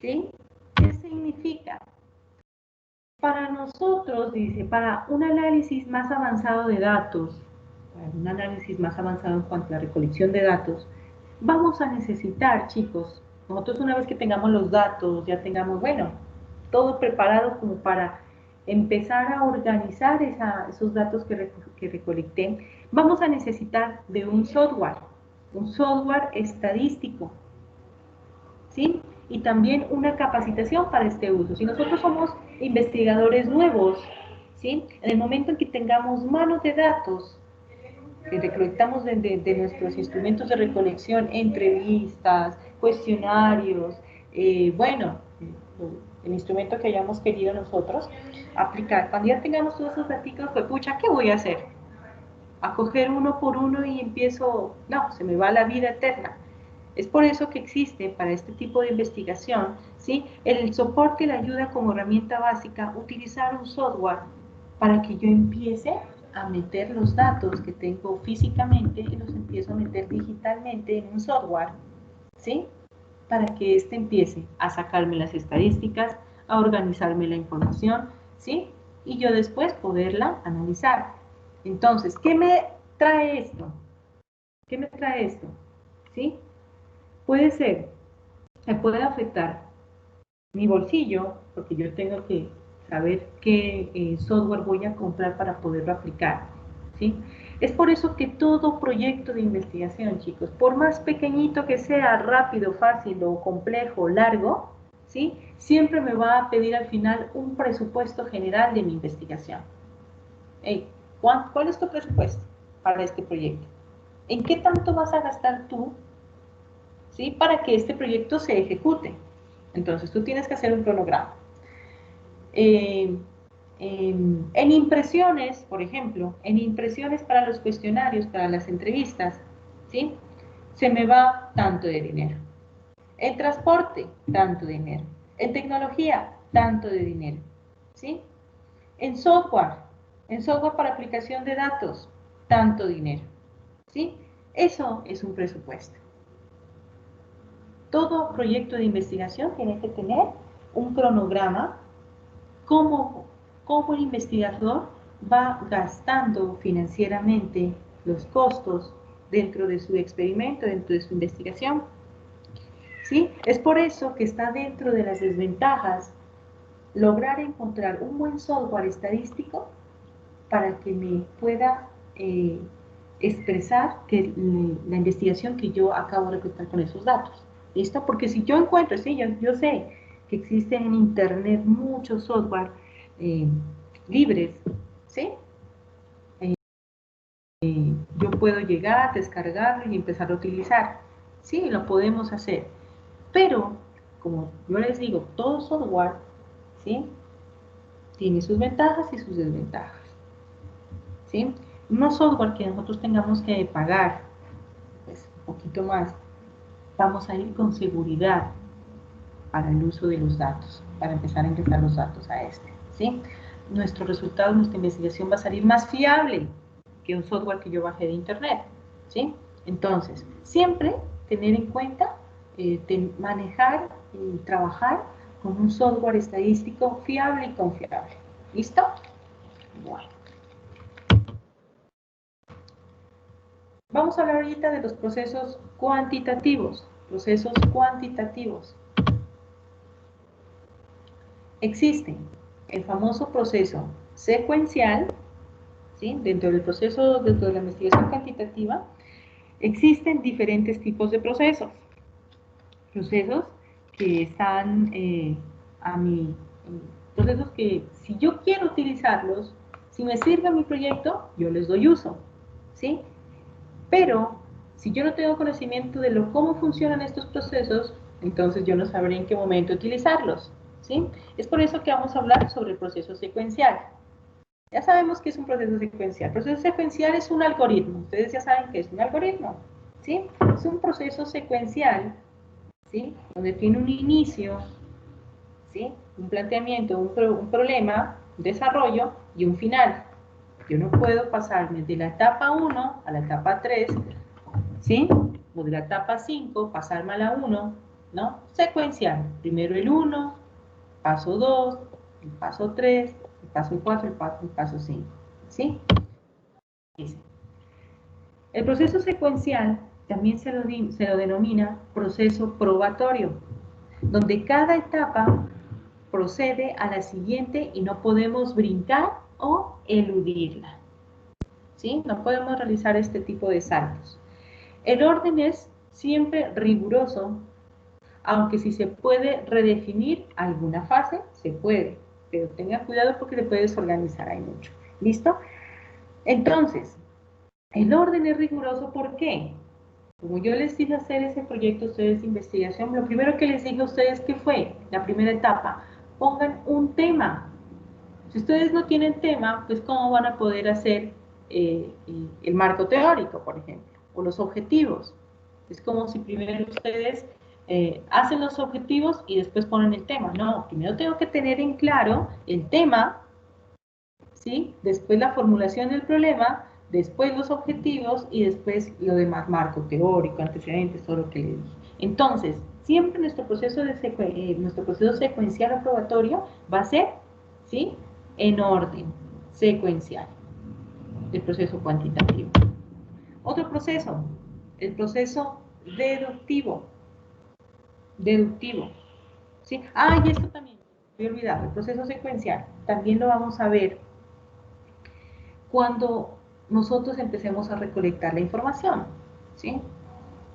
¿sí? ¿Qué significa? Para nosotros, dice, para un análisis más avanzado de datos, para un análisis más avanzado en cuanto a la recolección de datos, vamos a necesitar, chicos, nosotros una vez que tengamos los datos, ya tengamos, bueno, todo preparado como para empezar a organizar esos datos que recolecté, vamos a necesitar de un software estadístico, ¿sí? Y también una capacitación para este uso. Si nosotros somos investigadores nuevos, ¿sí? En el momento en que tengamos manos de datos, que recolectamos de nuestros instrumentos de recolección, entrevistas, cuestionarios, bueno, el instrumento que hayamos querido nosotros aplicar. Cuando ya tengamos todos esos datos, pues pucha, ¿qué voy a hacer? A coger uno por uno y empiezo, no, se me va la vida eterna. Es por eso que existe para este tipo de investigación, ¿sí? El soporte y la ayuda como herramienta básica, utilizar un software para que yo empiece a meter los datos que tengo físicamente y los empiezo a meter digitalmente en un software, ¿sí? Para que empiece a sacarme las estadísticas, a organizarme la información, ¿sí? y yo después poderla analizar. Entonces, ¿qué me trae esto? ¿Qué me trae esto? ¿Sí? Puede ser, me puede afectar mi bolsillo, porque yo tengo que saber qué software voy a comprar para poderlo aplicar, ¿sí? Es por eso que todo proyecto de investigación, chicos, por más pequeñito que sea, rápido, fácil o complejo, largo, ¿sí? Siempre me va a pedir al final un presupuesto general de mi investigación. Hey, ¿cuál es tu presupuesto para este proyecto? ¿En qué tanto vas a gastar tú, ¿sí? Para que este proyecto se ejecute? Entonces, tú tienes que hacer un cronograma. En impresiones, por ejemplo, en impresiones para los cuestionarios, para las entrevistas, ¿sí? Se me va tanto de dinero. En transporte, tanto dinero. En tecnología, tanto de dinero, ¿sí? En software para aplicación de datos, tanto dinero, ¿sí? Eso es un presupuesto. Todo proyecto de investigación tiene que tener un cronograma, cómo el investigador va gastando financieramente los costos dentro de su experimento, dentro de su investigación. ¿Sí? Es por eso que está dentro de las desventajas lograr encontrar un buen software estadístico para que me pueda expresar que la investigación que yo acabo de realizar con esos datos. ¿Listo? Porque si yo encuentro, sí, yo sé que existen en Internet muchos software libres, ¿sí? Yo puedo llegar, descargarlo y empezar a utilizar. Sí, lo podemos hacer. Pero, como yo les digo, todo software, ¿sí? Tiene sus ventajas y sus desventajas, ¿sí? No software que nosotros tengamos que pagar, pues, un poquito más, vamos a ir con seguridad para el uso de los datos, para empezar a ingresar los datos a ¿sí? Nuestro resultado, nuestra investigación va a salir más fiable que un software que yo bajé de internet, ¿sí? Entonces, siempre tener en cuenta, manejar y trabajar con un software estadístico fiable y confiable. ¿Listo? Bueno. Vamos a hablar ahorita de los procesos cuantitativos. Procesos cuantitativos. Existen el famoso proceso secuencial, ¿sí? Dentro del proceso, dentro de la investigación cuantitativa, existen diferentes tipos de procesos. Procesos que están procesos que si yo quiero utilizarlos, si me sirve mi proyecto, yo les doy uso, ¿sí? Pero si yo no tengo conocimiento de cómo funcionan estos procesos, entonces yo no sabré en qué momento utilizarlos, ¿sí? Es por eso que vamos a hablar sobre el proceso secuencial. Ya sabemos que es un proceso secuencial. El proceso secuencial es un algoritmo. Ustedes ya saben que es un algoritmo, ¿sí? Es un proceso secuencial, ¿sí? Donde tiene un inicio, ¿sí? Un planteamiento, un problema, un desarrollo y un final. Yo no puedo pasarme de la etapa 1 a la etapa 3, ¿sí? O de la etapa 5, pasarme a la 1, ¿no? Secuencial. Primero el 1, paso 2, el paso 3, el paso 4, el paso 5, ¿sí? El proceso secuencial también se lo denomina proceso probatorio, donde cada etapa procede a la siguiente y no podemos brincar o eludirla, ¿sí? No podemos realizar este tipo de saltos. El orden es siempre riguroso, aunque si se puede redefinir alguna fase, se puede, pero tenga cuidado porque le puede desorganizar ahí mucho. ¿Listo? Entonces, el orden es riguroso, ¿por qué? Como yo les dije hacer ese proyecto a ustedes de investigación, lo primero que les dije a ustedes, ¿qué fue? La primera etapa, pongan un tema. Si ustedes no tienen tema, pues ¿cómo van a poder hacer el marco teórico, por ejemplo? O los objetivos. Es como si primero ustedes hacen los objetivos y después ponen el tema. No, primero tengo que tener en claro el tema, ¿sí? Después la formulación del problema, después los objetivos y después lo demás, marco teórico, antecedentes, todo lo que le dije. Entonces, siempre nuestro proceso secuencial o probatorio va a ser, ¿sí? en orden secuencial, el proceso cuantitativo. Otro proceso, el proceso deductivo. ¿Sí? Y esto también, me he olvidado, el proceso secuencial, también lo vamos a ver cuando nosotros empecemos a recolectar la información, ¿sí?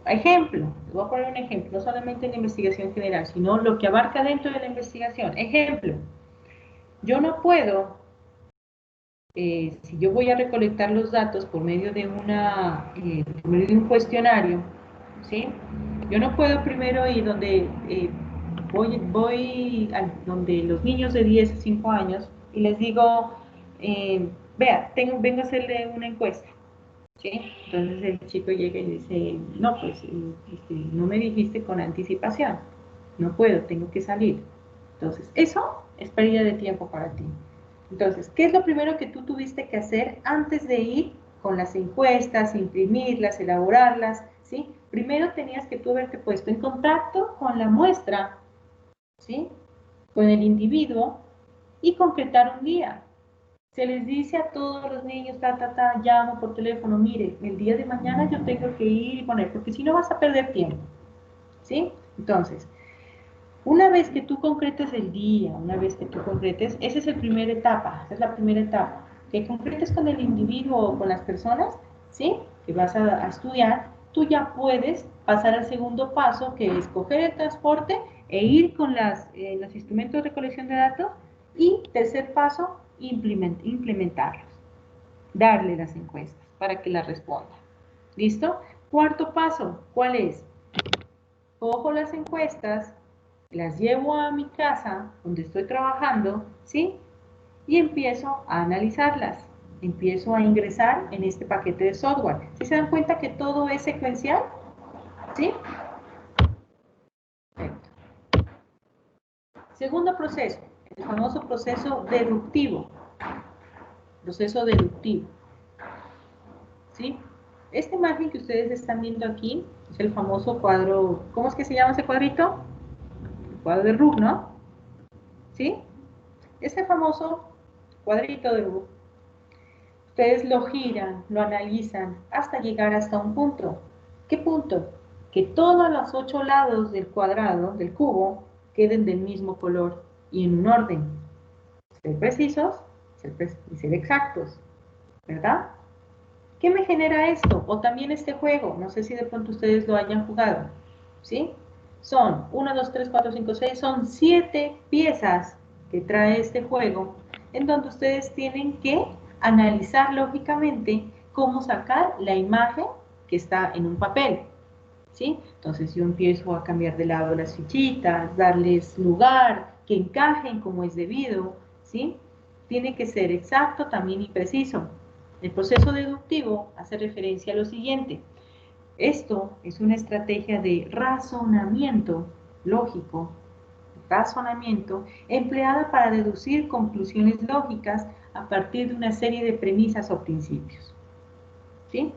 Ejemplo, les voy a poner un ejemplo, no solamente en la investigación general, sino lo que abarca dentro de la investigación. Ejemplo, yo no puedo, si yo voy a recolectar los datos por medio de un cuestionario, ¿sí? Yo no puedo primero ir donde voy a donde los niños de 10 a 5 años y les digo, vea, vengo a hacerle una encuesta, ¿sí? Entonces el chico llega y dice, no, pues no me dijiste con anticipación, no puedo, tengo que salir. Entonces, eso es pérdida de tiempo para ti. Entonces, ¿qué es lo primero que tú tuviste que hacer antes de ir con las encuestas, imprimirlas, elaborarlas? ¿Sí? Primero tenías que tú haberte puesto en contacto con la muestra, ¿sí? Con el individuo y concretar un día. Se les dice a todos los niños, llamo por teléfono, mire, el día de mañana yo tengo que ir y poner, porque si no vas a perder tiempo, ¿sí? Entonces, una vez que tú concretes el día, una vez que tú concretes, esa es la primera etapa, que concretes con el individuo o con las personas, ¿sí? Que vas a estudiar, tú ya puedes pasar al segundo paso, que es coger el transporte e ir con los instrumentos de recolección de datos, y tercer paso, implementarlos, darle las encuestas para que las responda. ¿Listo? Cuarto paso, ¿cuál es? Cojo las encuestas, las llevo a mi casa, donde estoy trabajando, ¿sí? Y empiezo a analizarlas. Empiezo a ingresar en este paquete de software. ¿Sí se dan cuenta que todo es secuencial? ¿Sí? Perfecto. Segundo proceso, el famoso proceso deductivo. Proceso deductivo. ¿Sí? Esta imagen que ustedes están viendo aquí es el famoso cuadro, ¿cómo es que se llama ese cuadrito? El cuadro de Rugg, ¿no? ¿Sí? Ese famoso cuadrito de Rugg, ustedes lo giran, lo analizan hasta llegar hasta un punto. ¿Qué punto? Que todos los 8 lados del cuadrado, del cubo, queden del mismo color y en un orden. Ser precisos y ser exactos, ¿verdad? ¿Qué me genera esto? O también este juego, no sé si de pronto ustedes lo hayan jugado, ¿sí? Son 1, 2, 3, 4, 5, 6, son 7 piezas que trae este juego, en donde ustedes tienen que analizar lógicamente cómo sacar la imagen que está en un papel, ¿sí? Entonces yo empiezo a cambiar de lado las fichitas, darles lugar, que encajen como es debido, ¿sí? Tiene que ser exacto también y preciso. El proceso deductivo hace referencia a lo siguiente. Esto es una estrategia de razonamiento lógico, empleada para deducir conclusiones lógicas a partir de una serie de premisas o principios, ¿sí?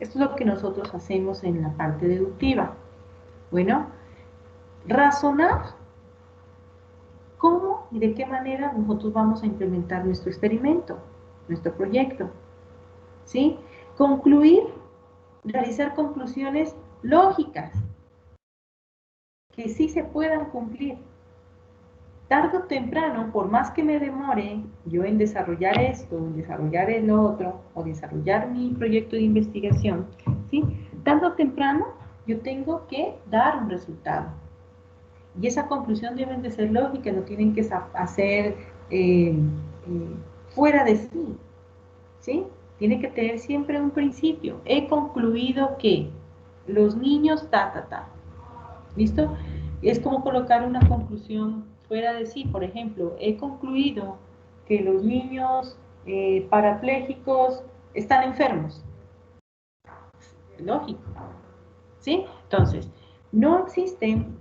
Esto es lo que nosotros hacemos en la parte deductiva. Bueno, razonar cómo y de qué manera nosotros vamos a implementar nuestro experimento, nuestro proyecto, ¿sí? Concluir, realizar conclusiones lógicas, que sí se puedan cumplir. Tarde o temprano, por más que me demore yo en desarrollar esto, en desarrollar el otro, o desarrollar mi proyecto de investigación, ¿sí? Tarde o temprano yo tengo que dar un resultado. Y esa conclusión deben de ser lógicas, no tienen que hacer fuera de sí, ¿sí? Tiene que tener siempre un principio. He concluido que los niños ¿listo? Es como colocar una conclusión fuera de sí. Por ejemplo, he concluido que los niños parapléjicos están enfermos. Lógico, ¿sí? Entonces, no existen,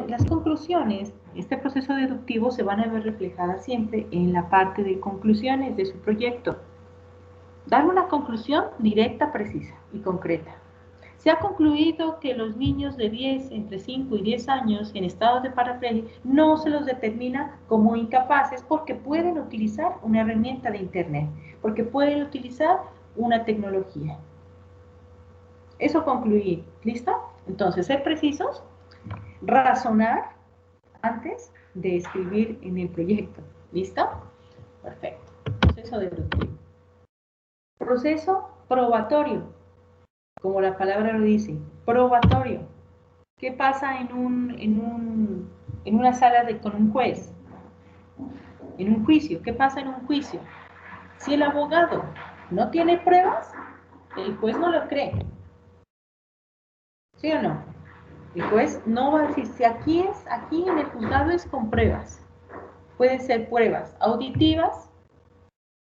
las conclusiones, este proceso deductivo se van a ver reflejadas siempre en la parte de conclusiones de su proyecto. Dar una conclusión directa, precisa y concreta. Se ha concluido que los niños de entre 5 y 10 años en estado de paraplegia no se los determina como incapaces porque pueden utilizar una herramienta de internet, porque pueden utilizar una tecnología. Eso concluí. ¿Listo? Entonces, ser precisos, razonar antes de escribir en el proyecto. ¿Listo? Perfecto. Proceso deductivo. Proceso probatorio, como la palabra lo dice, probatorio. ¿Qué pasa en una sala con un juez? En un juicio. ¿Qué pasa en un juicio? Si el abogado no tiene pruebas, el juez no lo cree. ¿Sí o no? El juez no va a decir, si aquí en el juzgado es con pruebas. Pueden ser pruebas auditivas,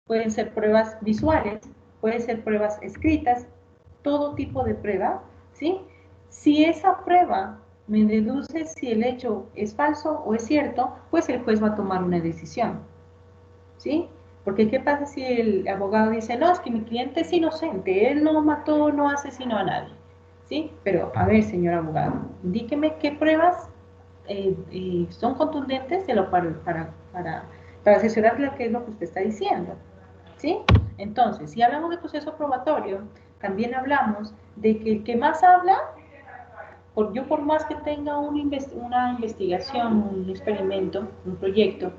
pueden ser pruebas visuales, pueden ser pruebas escritas, todo tipo de prueba, ¿sí? Si esa prueba me deduce si el hecho es falso o es cierto, pues el juez va a tomar una decisión, ¿sí? Porque ¿qué pasa si el abogado dice, no, es que mi cliente es inocente, él no mató, no asesinó a nadie, ¿sí? Pero, a ver, señor abogado, indíqueme qué pruebas son contundentes para asesorarle a qué es lo que usted está diciendo, ¿sí? Entonces, si hablamos de proceso probatorio, también hablamos de que el que más habla, yo por más que tenga una investigación, un experimento, un proyecto,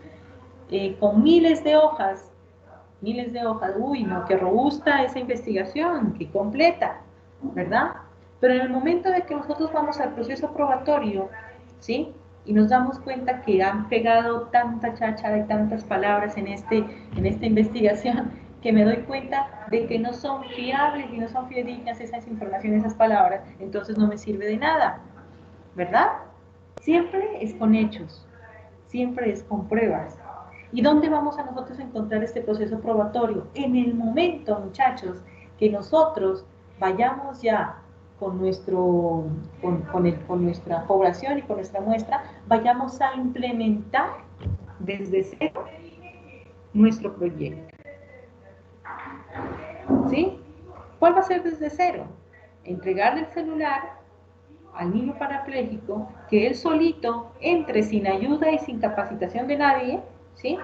con miles de hojas, uy, no, qué robusta esa investigación, qué completa, ¿verdad? Pero en el momento de que nosotros vamos al proceso probatorio, ¿sí? Y nos damos cuenta que han pegado tanta cháchara y tantas palabras en esta investigación, que me doy cuenta de que no son fiables y no son fidedignas esas informaciones, esas palabras, entonces no me sirve de nada, ¿verdad? Siempre es con hechos, siempre es con pruebas. ¿Y dónde vamos a nosotros a encontrar este proceso probatorio? En el momento, muchachos, que nosotros vayamos ya con nuestra población y con nuestra muestra, vayamos a implementar desde cero nuestro proyecto. ¿Sí? ¿Cuál va a ser desde cero? Entregarle el celular al niño parapléjico, que él solito entre sin ayuda y sin capacitación de nadie, ¿sí?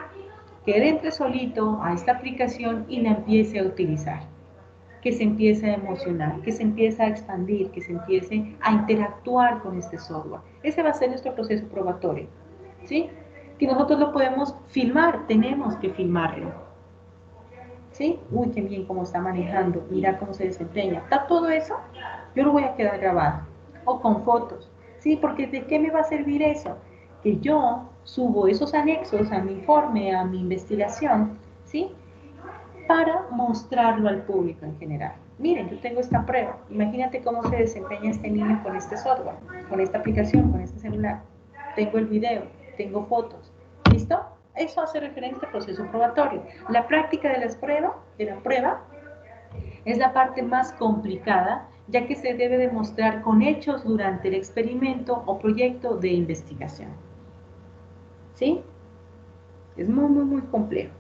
Que él entre solito a esta aplicación y la empiece a utilizar, que se empiece a emocionar, que se empiece a expandir, que se empiece a interactuar con este software. Ese va a ser nuestro proceso probatorio, ¿sí? Que nosotros lo podemos filmar, tenemos que filmarlo, ¿sí? Uy, qué bien cómo está manejando, mira cómo se desempeña. ¿Está todo eso? Yo lo voy a quedar grabado, o con fotos, ¿sí? Porque ¿de qué me va a servir eso? Que yo subo esos anexos a mi informe, a mi investigación, ¿sí? Para mostrarlo al público en general. Miren, yo tengo esta prueba, imagínate cómo se desempeña este niño con este software, con esta aplicación, con este celular. Tengo el video, tengo fotos, ¿listo? Eso hace referencia al proceso probatorio. La práctica de la prueba es la parte más complicada, ya que se debe demostrar con hechos durante el experimento o proyecto de investigación. ¿Sí? Es muy, muy, muy complejo,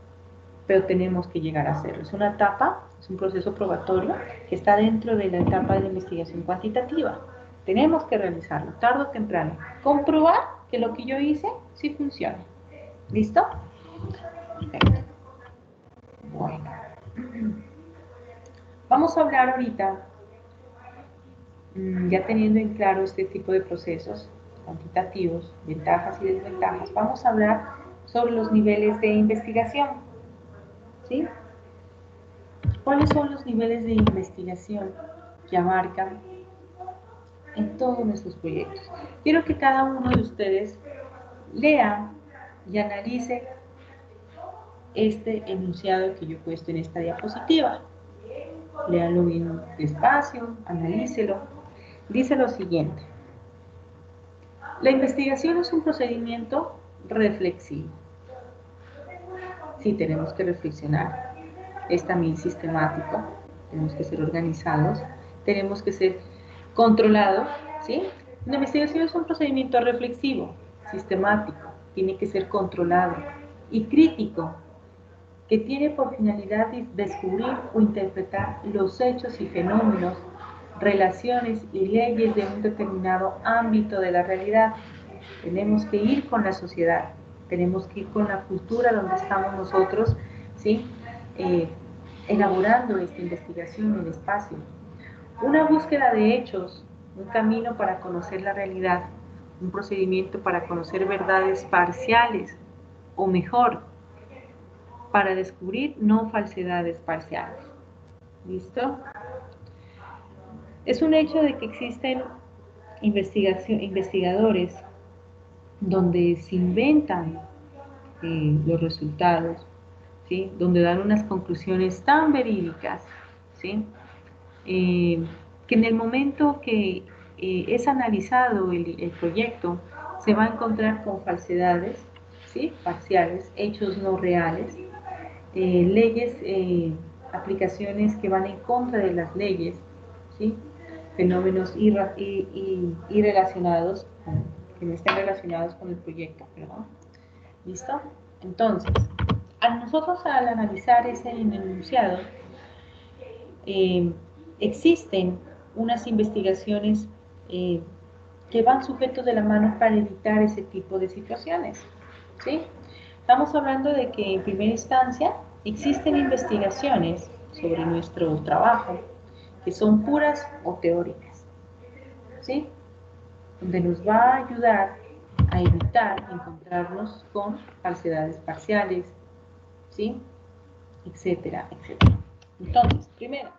pero tenemos que llegar a hacerlo. Es una etapa, es un proceso probatorio que está dentro de la etapa de la investigación cuantitativa. Tenemos que realizarlo, tarde o temprano. Comprobar que lo que yo hice sí funciona. ¿Listo? Perfecto. Bueno. Vamos a hablar ahorita, ya teniendo en claro este tipo de procesos cuantitativos, ventajas y desventajas, vamos a hablar sobre los niveles de investigación. ¿Sí? ¿Cuáles son los niveles de investigación que abarcan en todos nuestros proyectos? Quiero que cada uno de ustedes lea y analice este enunciado que yo he puesto en esta diapositiva. Léalo bien despacio, analícelo. Dice lo siguiente: la investigación es un procedimiento reflexivo. Sí, tenemos que reflexionar. Es también sistemático, tenemos que ser organizados, tenemos que ser controlados, ¿sí? La investigación es un procedimiento reflexivo, sistemático, tiene que ser controlado y crítico, que tiene por finalidad descubrir o interpretar los hechos y fenómenos relaciones y leyes de un determinado ámbito de la realidad. Tenemos que ir con la sociedad, tenemos que ir con la cultura donde estamos nosotros, ¿sí? Elaborando esta investigación en el espacio. Una búsqueda de hechos, un camino para conocer la realidad, un procedimiento para conocer verdades parciales, o mejor, para descubrir no falsedades parciales. ¿Listo? Es un hecho de que existen investigadores donde se inventan los resultados, ¿sí? Donde dan unas conclusiones tan verídicas, ¿sí? Que en el momento que es analizado el proyecto, se va a encontrar con falsedades, ¿sí? Parciales, hechos no reales, leyes, aplicaciones que van en contra de las leyes, ¿sí? Fenómenos irrelacionados, que no estén relacionados con el proyecto, perdón. ¿Listo? Entonces, nosotros al analizar ese enunciado, existen unas investigaciones que van sujetos de la mano para evitar ese tipo de situaciones, ¿sí? Estamos hablando de que en primera instancia existen investigaciones sobre nuestro trabajo que son puras o teóricas, ¿sí? Donde nos va a ayudar a evitar encontrarnos con falsedades parciales, ¿sí? Etcétera, etcétera. Entonces, primero,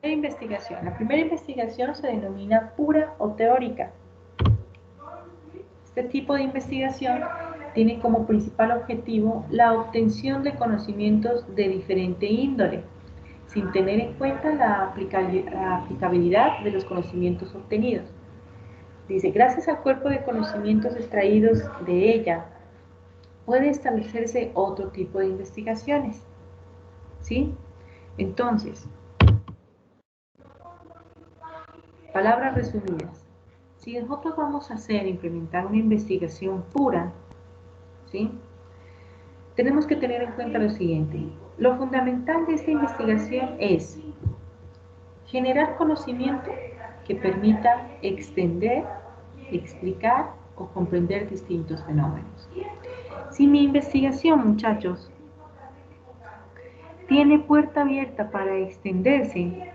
la primera investigación se denomina pura o teórica. Este tipo de investigación tiene como principal objetivo la obtención de conocimientos de diferente índole, sin tener en cuenta la aplicabilidad de los conocimientos obtenidos. Dice, gracias al cuerpo de conocimientos extraídos de ella, puede establecerse otro tipo de investigaciones, ¿sí? Entonces, palabras resumidas. Si nosotros vamos a implementar una investigación pura, ¿sí? Tenemos que tener en cuenta lo siguiente. Lo fundamental de esta investigación es generar conocimiento que permita extender, explicar o comprender distintos fenómenos. Si mi investigación, muchachos, tiene puerta abierta para extenderse,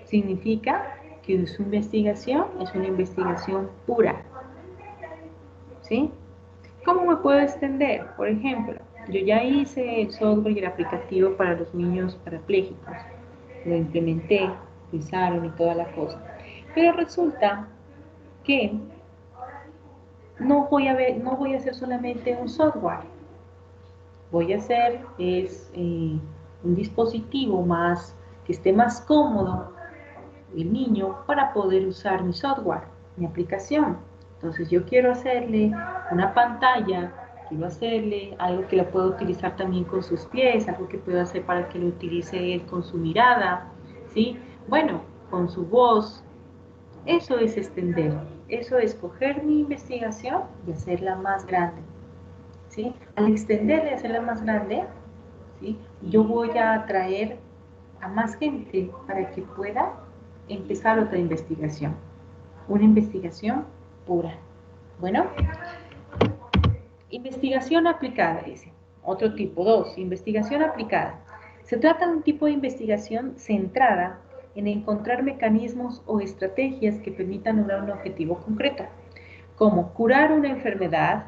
significa que su investigación es una investigación pura, ¿sí? ¿Cómo me puedo extender? Por ejemplo, yo ya hice el software y el aplicativo para los niños parapléjicos, lo implementé, lo usaron y toda la cosa, pero resulta que no voy a hacer solamente un software, voy a hacer un dispositivo más que esté más cómodo el niño para poder usar mi software, mi aplicación. Entonces yo quiero hacerle una pantalla, quiero hacerle algo que la pueda utilizar también con sus pies, algo que pueda hacer para que lo utilice él con su mirada, ¿sí? Bueno, con su voz. Eso es extender, eso es coger mi investigación y hacerla más grande, ¿sí? Al extenderla y hacerla más grande, ¿sí? Yo voy a atraer a más gente para que pueda empezar otra investigación, una investigación pura. Bueno, investigación aplicada, dice. Otro tipo, 2, investigación aplicada. Se trata de un tipo de investigación centrada en encontrar mecanismos o estrategias que permitan lograr un objetivo concreto, como curar una enfermedad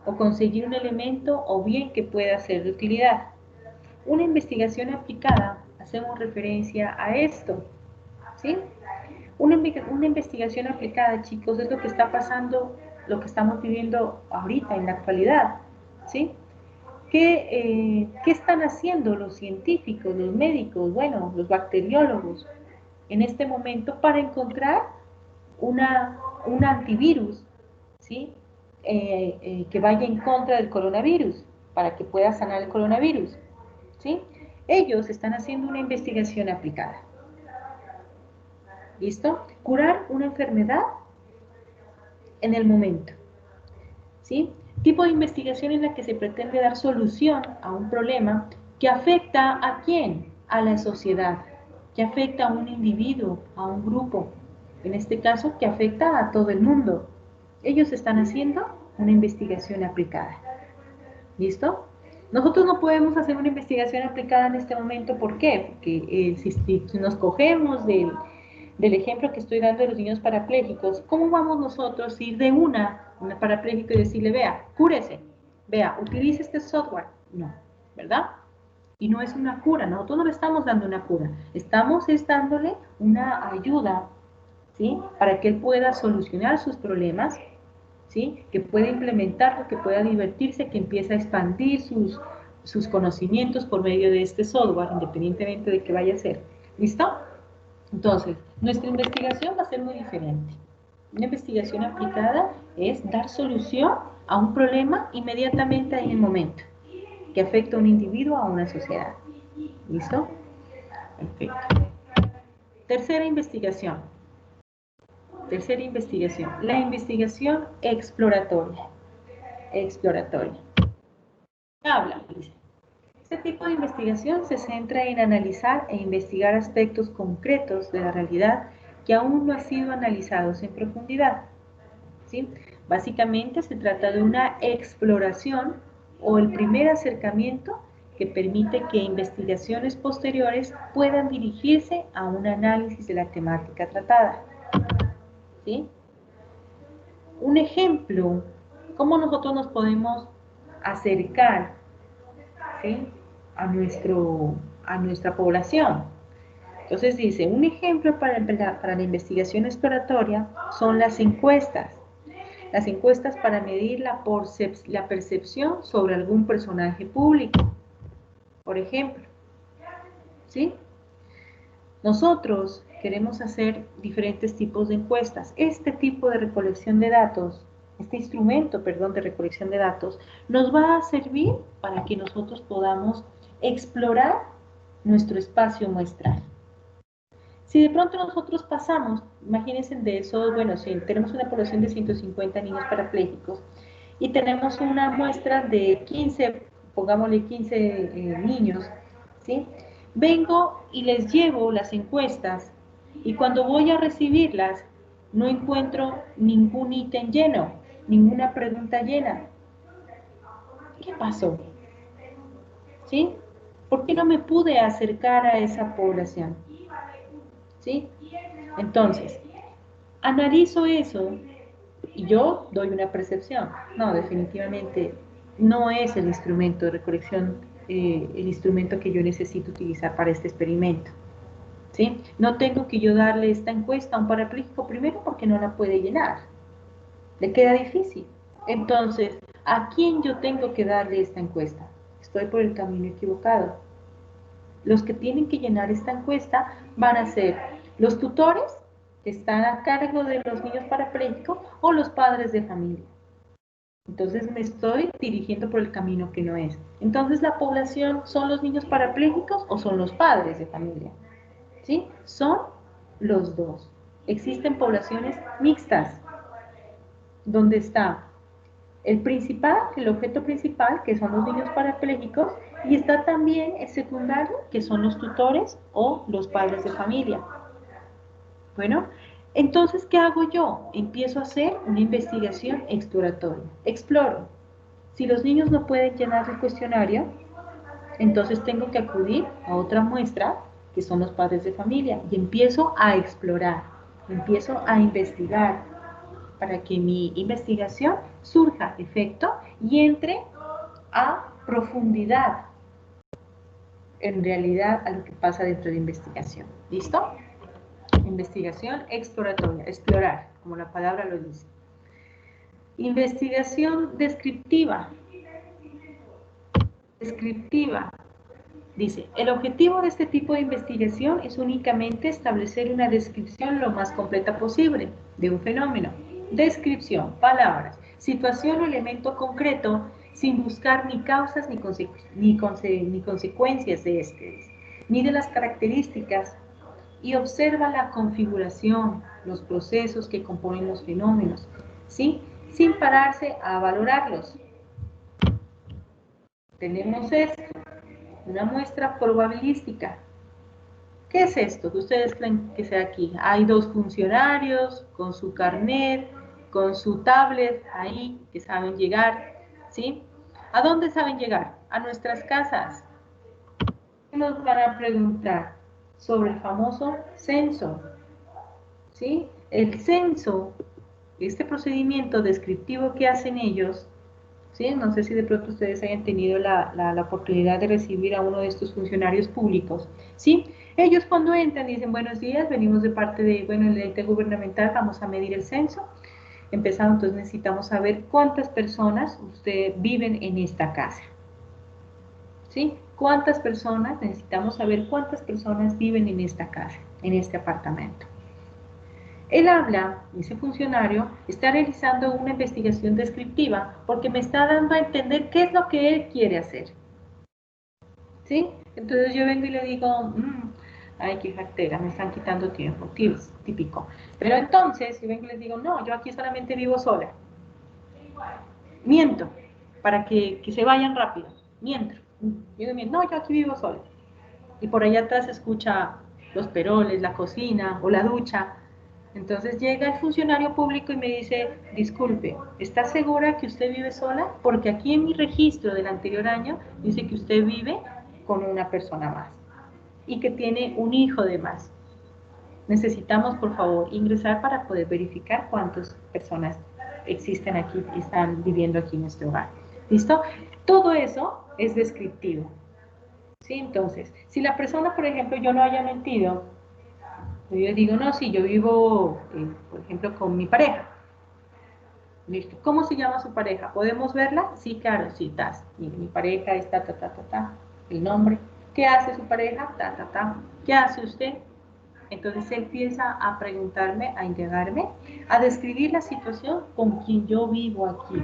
o conseguir un elemento o bien que pueda ser de utilidad. Una investigación aplicada, hacemos referencia a esto, ¿sí? Una investigación aplicada, chicos, es lo que está pasando, lo que estamos viviendo ahorita, en la actualidad, ¿sí? ¿Qué están haciendo los científicos, los médicos, bueno, los bacteriólogos en este momento para encontrar un antivirus, ¿sí? Que vaya en contra del coronavirus, para que pueda sanar el coronavirus, ¿sí? Ellos están haciendo una investigación aplicada. ¿Listo? Curar una enfermedad en el momento, ¿sí? Tipo de investigación en la que se pretende dar solución a un problema que afecta ¿a quién? A la sociedad, que afecta a un individuo, a un grupo, en este caso que afecta a todo el mundo. Ellos están haciendo una investigación aplicada. ¿Listo? Nosotros no podemos hacer una investigación aplicada en este momento. ¿Por qué? Porque si nos cogemos del ejemplo que estoy dando de los niños parapléjicos, ¿cómo vamos nosotros a ir de una parapléjico y decirle, vea, cúrese, vea, utilice este software? No, ¿verdad? Y no es una cura, nosotros no le estamos dando una cura, estamos dándole una ayuda, ¿sí? Para que él pueda solucionar sus problemas, ¿sí? Que pueda implementarlo, que pueda divertirse, que empiece a expandir sus conocimientos por medio de este software, independientemente de qué vaya a ser. ¿Listo? Entonces, nuestra investigación va a ser muy diferente. Una investigación aplicada es dar solución a un problema inmediatamente en el momento, que afecta a un individuo o a una sociedad. ¿Listo? Perfecto. Tercera investigación. Tercera investigación. La investigación exploratoria. Exploratoria. Habla, dice. Este tipo de investigación se centra en analizar e investigar aspectos concretos de la realidad que aún no han sido analizados en profundidad. ¿Sí? Básicamente se trata de una exploración o el primer acercamiento que permite que investigaciones posteriores puedan dirigirse a un análisis de la temática tratada. ¿Sí? Un ejemplo, ¿cómo nosotros nos podemos acercar, ¿sí? a nuestra población? Entonces dice, un ejemplo para la investigación exploratoria son las encuestas. Las encuestas para medir la percepción sobre algún personaje público, por ejemplo. ¿Sí? Nosotros queremos hacer diferentes tipos de encuestas. Este tipo de recolección de datos, este instrumento, perdón, de recolección de datos, nos va a servir para que nosotros podamos explorar nuestro espacio muestral. Si de pronto nosotros pasamos, imagínense de esos, bueno, si tenemos una población de 150 niños parapléjicos y tenemos una muestra de 15, pongámosle 15 niños, ¿sí? Vengo y les llevo las encuestas y cuando voy a recibirlas no encuentro ningún ítem lleno, ninguna pregunta llena. ¿Qué pasó? ¿Sí? ¿Por qué no me pude acercar a esa población? ¿Sí? Entonces, analizo eso y yo doy una percepción. No, definitivamente no es el instrumento de recolección, el instrumento que yo necesito utilizar para este experimento. ¿Sí? No tengo que yo darle esta encuesta a un parapléjico primero porque no la puede llenar. Le queda difícil. Entonces, ¿a quién yo tengo que darle esta encuesta? Estoy por el camino equivocado. Los que tienen que llenar esta encuesta van a ser los tutores que están a cargo de los niños parapléjicos o los padres de familia. Entonces me estoy dirigiendo por el camino que no es. Entonces la población son los niños parapléjicos o son los padres de familia. ¿Sí? Son los dos. Existen poblaciones mixtas, donde está el principal, el objeto principal, que son los niños parapléjicos, y está también el secundario, que son los tutores o los padres de familia. Bueno, entonces, ¿qué hago yo? Empiezo a hacer una investigación exploratoria. Exploro. Si los niños no pueden llenar el cuestionario, entonces tengo que acudir a otra muestra, que son los padres de familia, y empiezo a explorar, empiezo a investigar, para que mi investigación surja efecto y entre a profundidad, en realidad, a lo que pasa dentro de la investigación. ¿Listo? Investigación exploratoria, explorar, como la palabra lo dice. Investigación descriptiva. Descriptiva. Dice, el objetivo de este tipo de investigación es únicamente establecer una descripción lo más completa posible de un fenómeno. Descripción, palabras, situación o elemento concreto sin buscar ni causas ni consecuencias de este, ni de las características, y observa la configuración, los procesos que componen los fenómenos, ¿sí? Sin pararse a valorarlos. Tenemos esto, una muestra probabilística. ¿Qué es esto que ustedes creen que sea aquí? Hay dos funcionarios con su carnet, con su tablet ahí que saben llegar, ¿sí? ¿A dónde saben llegar? A nuestras casas. ¿Qué nos van a preguntar? Sobre el famoso censo, ¿sí? El censo, este procedimiento descriptivo que hacen ellos, ¿sí? No sé si de pronto ustedes hayan tenido la oportunidad de recibir a uno de estos funcionarios públicos, ¿sí? Ellos cuando entran dicen, buenos días, venimos de parte de, bueno, el ente gubernamental, vamos a medir el censo. Empezamos, entonces necesitamos saber cuántas personas usted viven en esta casa, ¿sí? ¿Cuántas personas? Necesitamos saber cuántas personas viven en esta casa, en este apartamento. Él habla, ese funcionario, está realizando una investigación descriptiva porque me está dando a entender qué es lo que él quiere hacer. ¿Sí? Entonces yo vengo y le digo, ay, qué cartera, me están quitando tiempo, típico. Pero entonces yo vengo y les digo, no, yo aquí solamente vivo sola. Miento, para que se vayan rápido. Miento. No, yo aquí vivo sola. Y por allá atrás se escucha los peroles, la cocina o la ducha. Entonces llega el funcionario público y me dice, disculpe, ¿está segura que usted vive sola? Porque aquí en mi registro del anterior año dice que usted vive con una persona más y que tiene un hijo de más. Necesitamos, por favor, ingresar para poder verificar cuántas personas existen aquí y están viviendo aquí en este hogar. ¿Listo? Todo eso es descriptivo. ¿Sí? Entonces, si la persona, por ejemplo, yo no haya mentido, yo digo, no, sí, yo vivo, por ejemplo, con mi pareja. Listo. ¿Cómo se llama su pareja? ¿Podemos verla? Sí, claro, sí, tas. Mi pareja está, el nombre. ¿Qué hace su pareja? ¿Qué hace usted? Entonces él empieza a preguntarme, a indagarme, a describir la situación con quien yo vivo aquí.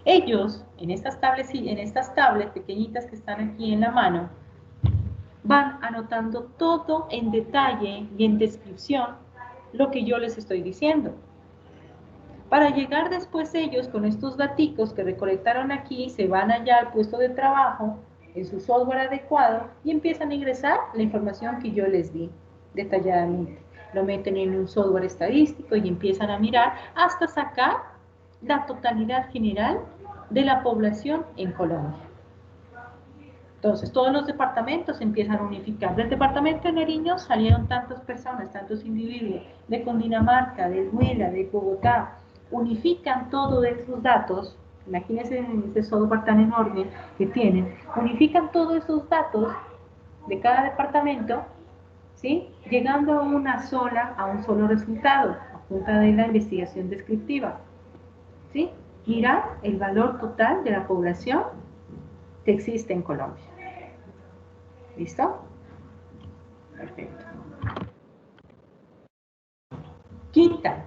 Ellos, en estas tablets pequeñitas que están aquí en la mano, van anotando todo en detalle y en descripción lo que yo les estoy diciendo. Para llegar después ellos con estos daticos que recolectaron aquí, se van allá al puesto de trabajo, en su software adecuado, y empiezan a ingresar la información que yo les di detalladamente. Lo meten en un software estadístico y empiezan a mirar hasta sacar la totalidad general de la población en Colombia. Entonces, todos los departamentos empiezan a unificar. Del departamento de Nariño salieron tantas personas, tantos individuos, de Cundinamarca, de Huila, de Bogotá. Unifican todos esos datos, imagínense en ese software tan enorme que tienen, unifican todos esos datos de cada departamento, ¿sí? Llegando a un solo resultado, a punta de la investigación descriptiva, ¿sí? Mirar el valor total de la población que existe en Colombia. ¿Listo? Perfecto. Quinta.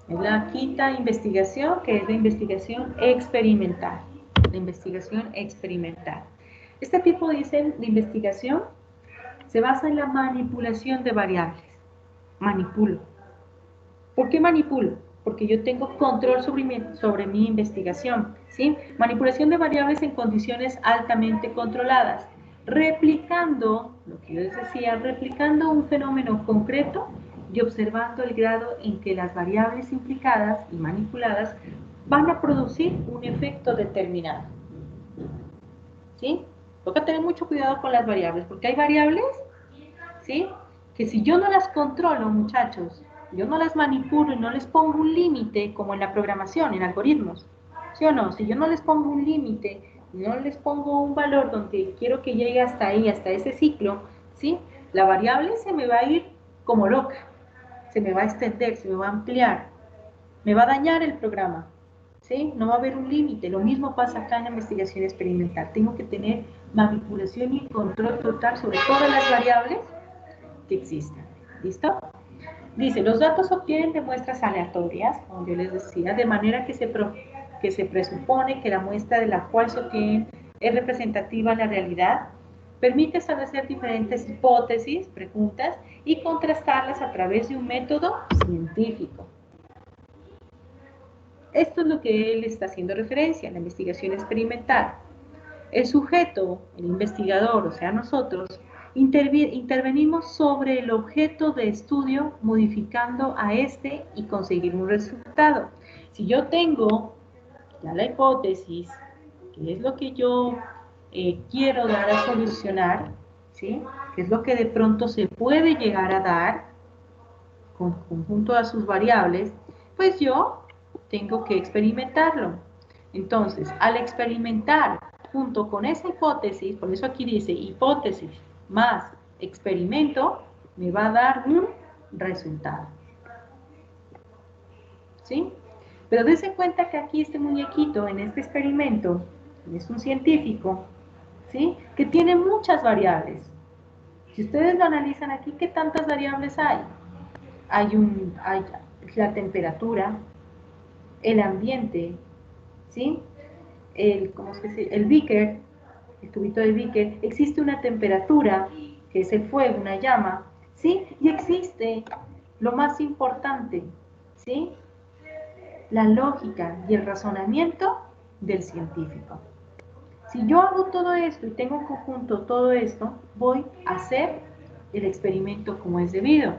Es la quinta investigación, que es la investigación experimental. La investigación experimental. Este tipo de investigación se basa en la manipulación de variables. Manipulo. ¿Por qué manipulo? Porque yo tengo control sobre mi investigación, ¿sí? Manipulación de variables en condiciones altamente controladas, replicando, lo que yo les decía, replicando un fenómeno concreto y observando el grado en que las variables implicadas y manipuladas van a producir un efecto determinado, ¿sí? Toca tener mucho cuidado con las variables, porque hay variables, ¿sí? Que si yo no las controlo, muchachos, yo no las manipulo y no les pongo un límite, como en la programación, en algoritmos, ¿sí o no? Si yo no les pongo un límite, no les pongo un valor donde quiero que llegue hasta ahí, hasta ese ciclo, ¿sí? La variable se me va a ir como loca, se me va a extender, se me va a ampliar, me va a dañar el programa, ¿sí? No va a haber un límite. Lo mismo pasa acá en la investigación experimental. Tengo que tener manipulación y control total sobre todas las variables que existen. ¿Listo? Dice, los datos se obtienen de muestras aleatorias, como yo les decía, de manera que se presupone que la muestra de la cual se obtiene es representativa de la realidad, permite establecer diferentes hipótesis, preguntas, y contrastarlas a través de un método científico. Esto es lo que él está haciendo referencia en la investigación experimental. El sujeto, el investigador, o sea, nosotros, Intervenimos sobre el objeto de estudio, modificando a este y conseguir un resultado. Si yo tengo ya la hipótesis, que es lo que yo quiero dar a solucionar, ¿sí? Que es lo que de pronto se puede llegar a dar con conjunto a sus variables, pues yo tengo que experimentarlo. Entonces, al experimentar junto con esa hipótesis, por eso aquí dice hipótesis más experimento, me va a dar un resultado. ¿Sí? Pero dense cuenta que aquí este muñequito, en este experimento, es un científico, ¿sí? Que tiene muchas variables. Si ustedes lo analizan aquí, ¿qué tantas variables hay? Hay la temperatura, el ambiente, ¿sí? ¿Cómo se dice? El beaker, el tubito de beaker, existe una temperatura, que es el fuego, una llama, ¿sí? Y existe lo más importante, ¿sí? La lógica y el razonamiento del científico. Si yo hago todo esto y tengo en conjunto todo esto, voy a hacer el experimento como es debido.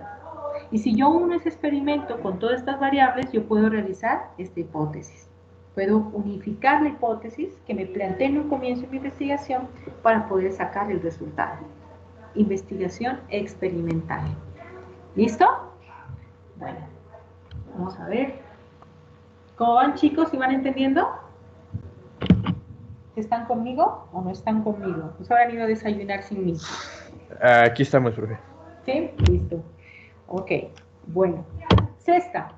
Y si yo uno ese experimento con todas estas variables, yo puedo realizar esta hipótesis. Puedo unificar la hipótesis que me planteé en un comienzo de mi investigación para poder sacar el resultado. Investigación experimental. ¿Listo? Bueno, vamos a ver. ¿Cómo van, chicos? ¿Sí van entendiendo? ¿Están conmigo o no están conmigo? ¿No se habrán ido a desayunar sin mí? Aquí estamos, profe. ¿Sí? Listo. Ok, bueno. Sexta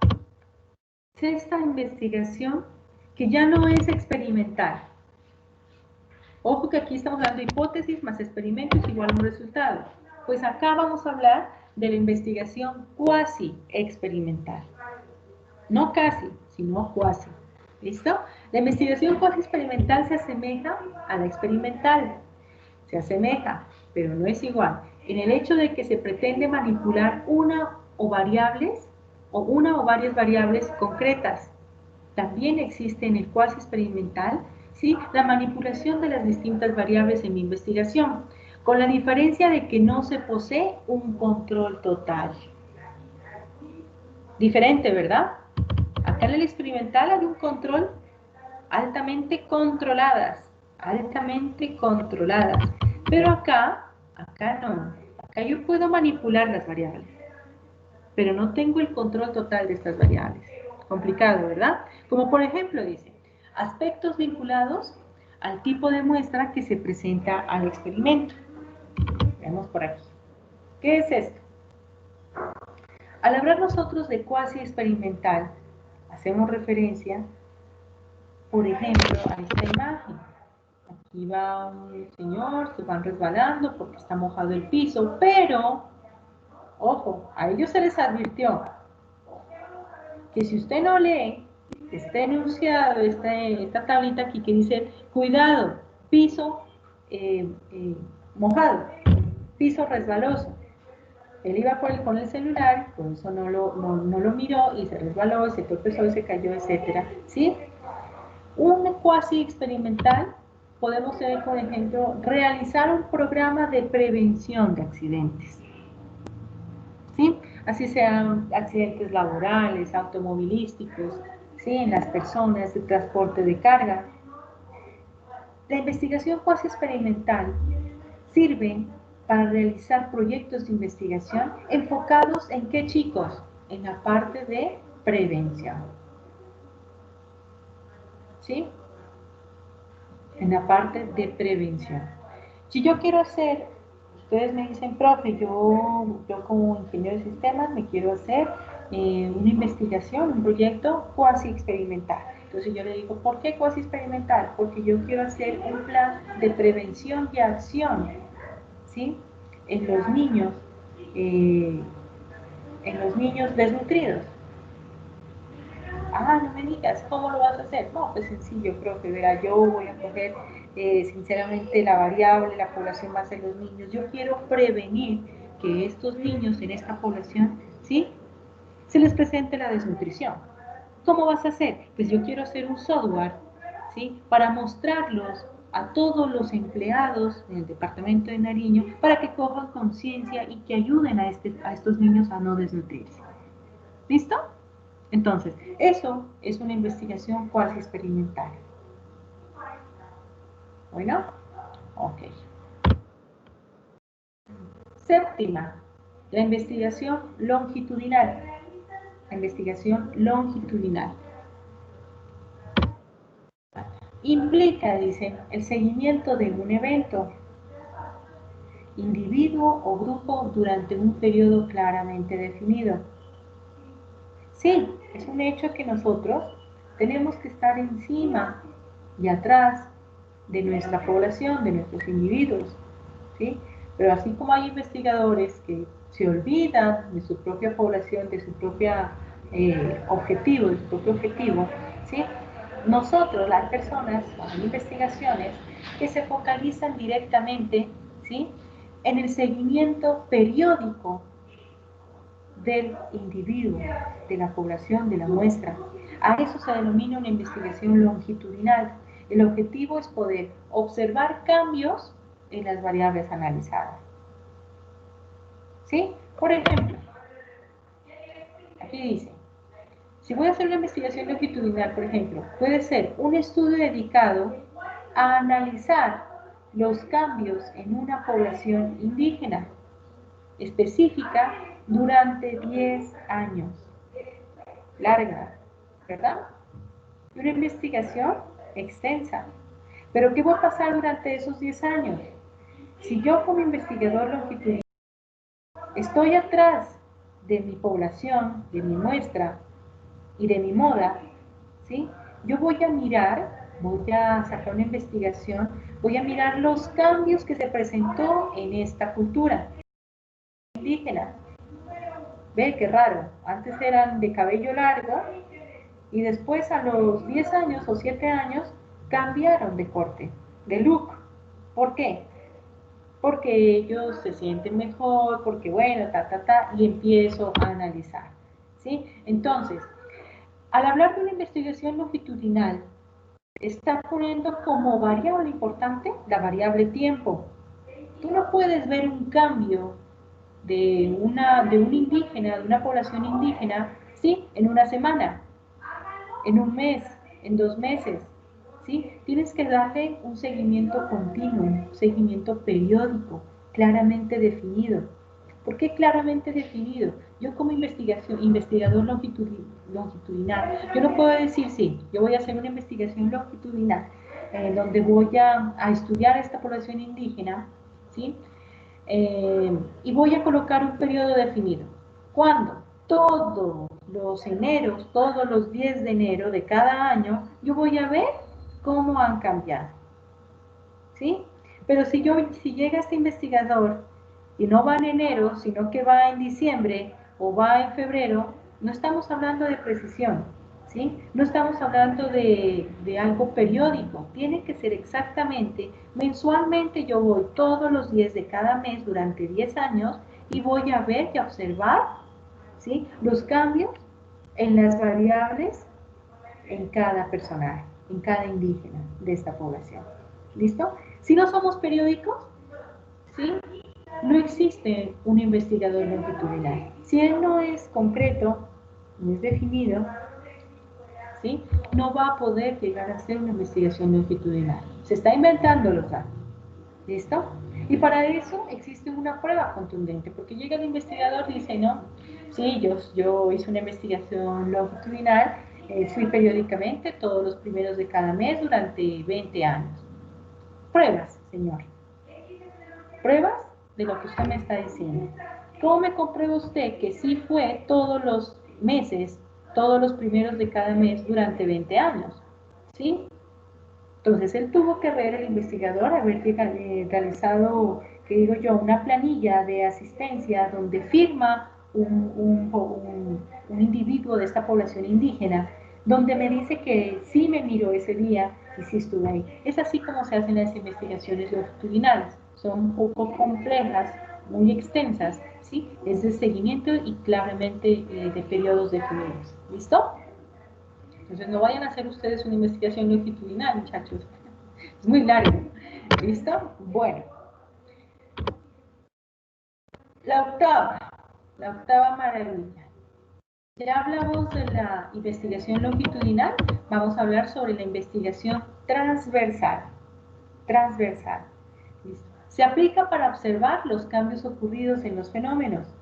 investigación que ya no es experimental. Ojo que aquí estamos hablando de hipótesis más experimentos igual a un resultado. Pues acá vamos a hablar de la investigación cuasi experimental. No casi, sino cuasi. ¿Listo? La investigación cuasi experimental se asemeja a la experimental. Se asemeja, pero no es igual. En el hecho de que se pretende manipular una o varias variables concretas. También existe en el cuasi experimental, ¿sí?, la manipulación de las distintas variables en mi investigación, con la diferencia de que no se posee un control total. Diferente, ¿verdad? Acá en el experimental hay un control altamente controladas, pero acá no. Acá yo puedo manipular las variables, pero no tengo el control total de estas variables. Complicado, ¿verdad? Como por ejemplo dice, aspectos vinculados al tipo de muestra que se presenta al experimento. Veamos por aquí. ¿Qué es esto? Al hablar nosotros de cuasi experimental, hacemos referencia, por ejemplo, a esta imagen. Aquí va un señor, se van resbalando porque está mojado el piso, pero, ojo, a ellos se les advirtió que si usted no lee este enunciado, esta tablita aquí que dice, cuidado, piso mojado, piso resbaloso. Él iba con el celular, por eso no lo miró y se resbaló, se tropezó y se cayó, etc. ¿Sí? Un cuasi experimental podemos tener, por ejemplo, realizar un programa de prevención de accidentes. ¿Sí? Así sean accidentes laborales, automovilísticos, ¿sí?, en las personas, de transporte de carga. La investigación cuasi experimental sirve para realizar proyectos de investigación enfocados en ¿qué, chicos? En la parte de prevención. ¿Sí? En la parte de prevención. Si yo quiero hacer, ustedes me dicen, profe, yo como ingeniero de sistemas me quiero hacer una investigación, un proyecto cuasi experimental. Entonces yo le digo, ¿por qué cuasi experimental? Porque yo quiero hacer un plan de prevención y acción, ¿sí?, en los niños desnutridos. Ah, no me digas, ¿cómo lo vas a hacer? No, pues sencillo, profe, verá, yo voy a coger sinceramente la variable, la población más de los niños. Yo quiero prevenir que estos niños en esta población, ¿sí?, se les presente la desnutrición. ¿Cómo vas a hacer? Pues yo quiero hacer un software, ¿sí?, para mostrarlos a todos los empleados del departamento de Nariño para que cojan conciencia y que ayuden a estos niños a no desnutrirse. ¿Listo? Entonces, eso es una investigación cuasi experimental. Bueno, ok. Séptima, la investigación longitudinal. La investigación longitudinal implica, dicen, el seguimiento de un evento, individuo o grupo durante un periodo claramente definido. Sí, es un hecho que nosotros tenemos que estar encima y atrás de nuestra población, de nuestros individuos, ¿sí? Pero así como hay investigadores que se olvidan de su propia población, de su propio objetivo, ¿sí? Nosotros, las personas, hay investigaciones que se focalizan directamente, ¿sí?, en el seguimiento periódico del individuo, de la población, de la muestra. A eso se denomina una investigación longitudinal. El objetivo es poder observar cambios en las variables analizadas. ¿Sí? Por ejemplo, aquí dice, si voy a hacer una investigación longitudinal, por ejemplo, puede ser un estudio dedicado a analizar los cambios en una población indígena específica durante 10 años. Larga, ¿verdad? Una investigación extensa. Pero ¿qué va a pasar durante esos 10 años? Si yo como investigador longitudinal estoy atrás de mi población, de mi muestra y de mi moda, ¿sí? Yo voy a mirar, voy a sacar una investigación, voy a mirar los cambios que se presentó en esta cultura indígena. Ve qué raro, antes eran de cabello largo y después a los 10 años o 7 años cambiaron de corte, de look. ¿Por qué? Porque ellos se sienten mejor, porque bueno, y empiezo a analizar, ¿sí? Entonces, al hablar de una investigación longitudinal, está poniendo como variable importante la variable tiempo. Tú no puedes ver un cambio de un indígena, de una población indígena, ¿sí?, en una semana, en un mes, en 2 meses, ¿sí? Tienes que darle un seguimiento continuo, un seguimiento periódico, claramente definido. ¿Por qué claramente definido? Yo como investigador longitudinal, yo no puedo decir, sí, yo voy a hacer una investigación longitudinal donde voy a estudiar esta población indígena, ¿sí? Y voy a colocar un periodo definido. ¿Cuándo? Todos los eneros, todos los 10 de enero de cada año, yo voy a ver cómo han cambiado. ¿Sí? Pero si llega este investigador y no va en enero, sino que va en diciembre o va en febrero, no estamos hablando de precisión, ¿sí? No estamos hablando de algo periódico, tiene que ser exactamente, mensualmente yo voy todos los días de cada mes durante 10 años y voy a ver y a observar, ¿sí?, los cambios en las variables en cada personaje, en cada indígena de esta población. ¿Listo? Si no somos periódicos, ¿sí?, no existe un investigador longitudinal. Si él no es concreto, no es definido, ¿sí?, no va a poder llegar a ser una investigación longitudinal. Se está inventando los datos. ¿Listo? Y para eso existe una prueba contundente, porque llega el investigador y dice, no, sí, yo hice una investigación longitudinal, fui periódicamente todos los primeros de cada mes durante 20 años. Pruebas, señor. Pruebas de lo que usted me está diciendo. ¿Cómo me comprueba usted que sí fue todos los meses, todos los primeros de cada mes durante 20 años? ¿Sí? Entonces él tuvo que ver, el investigador, haber realizado, que digo yo, una planilla de asistencia donde firma un individuo de esta población indígena, donde me dice que sí me miró ese día y sí estuve ahí. Es así como se hacen las investigaciones longitudinales. Son un poco complejas, muy extensas, ¿sí? Es de seguimiento y claramente de periodos definidos. ¿Listo? Entonces no vayan a hacer ustedes una investigación longitudinal, muchachos. Es muy largo. ¿Listo? Bueno. La octava maravilla. Ya hablamos de la investigación longitudinal, vamos a hablar sobre la investigación transversal. ¿Listo? Se aplica para observar los cambios ocurridos en los fenómenos,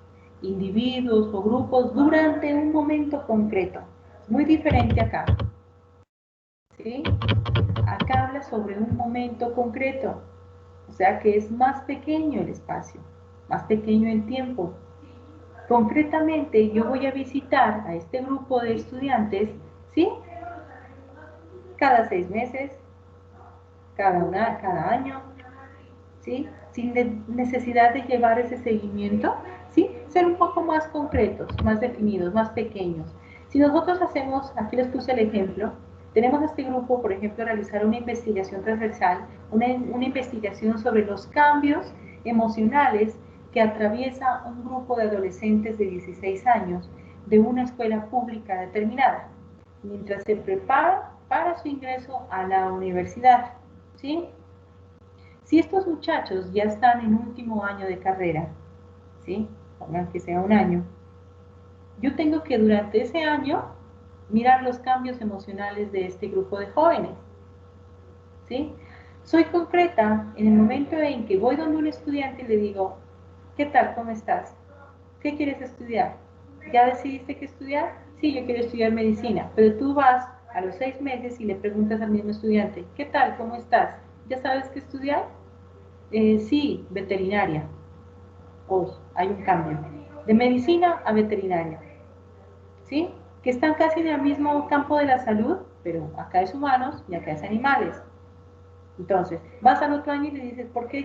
individuos o grupos durante un momento concreto. Muy diferente acá. ¿Sí? Acá habla sobre un momento concreto, o sea que es más pequeño el espacio, más pequeño el tiempo. Concretamente, yo voy a visitar a este grupo de estudiantes, ¿sí? Cada 6 meses, cada año, ¿sí? Sin necesidad de llevar ese seguimiento, ¿sí? Ser un poco más concretos, más definidos, más pequeños. Si nosotros hacemos, aquí les puse el ejemplo, tenemos a este grupo, por ejemplo, realizar una investigación transversal, una investigación sobre los cambios emocionales que atraviesa un grupo de adolescentes de 16 años de una escuela pública determinada, mientras se prepara para su ingreso a la universidad, ¿sí? Si estos muchachos ya están en último año de carrera, ¿sí? Pongan que sea un año, yo tengo que durante ese año mirar los cambios emocionales de este grupo de jóvenes, ¿sí? Soy concreta en el momento en que voy donde un estudiante y le digo, ¿qué tal? ¿Cómo estás? ¿Qué quieres estudiar? ¿Ya decidiste qué estudiar? Sí, yo quiero estudiar medicina, pero tú vas a los 6 meses y le preguntas al mismo estudiante, ¿qué tal? ¿Cómo estás? ¿Ya sabes qué estudiar? Sí, veterinaria. Hoy hay un cambio. De medicina a veterinaria. ¿Sí? Que están casi en el mismo campo de la salud, pero acá es humanos y acá es animales. Entonces, vas al otro año y le dices, ¿por qué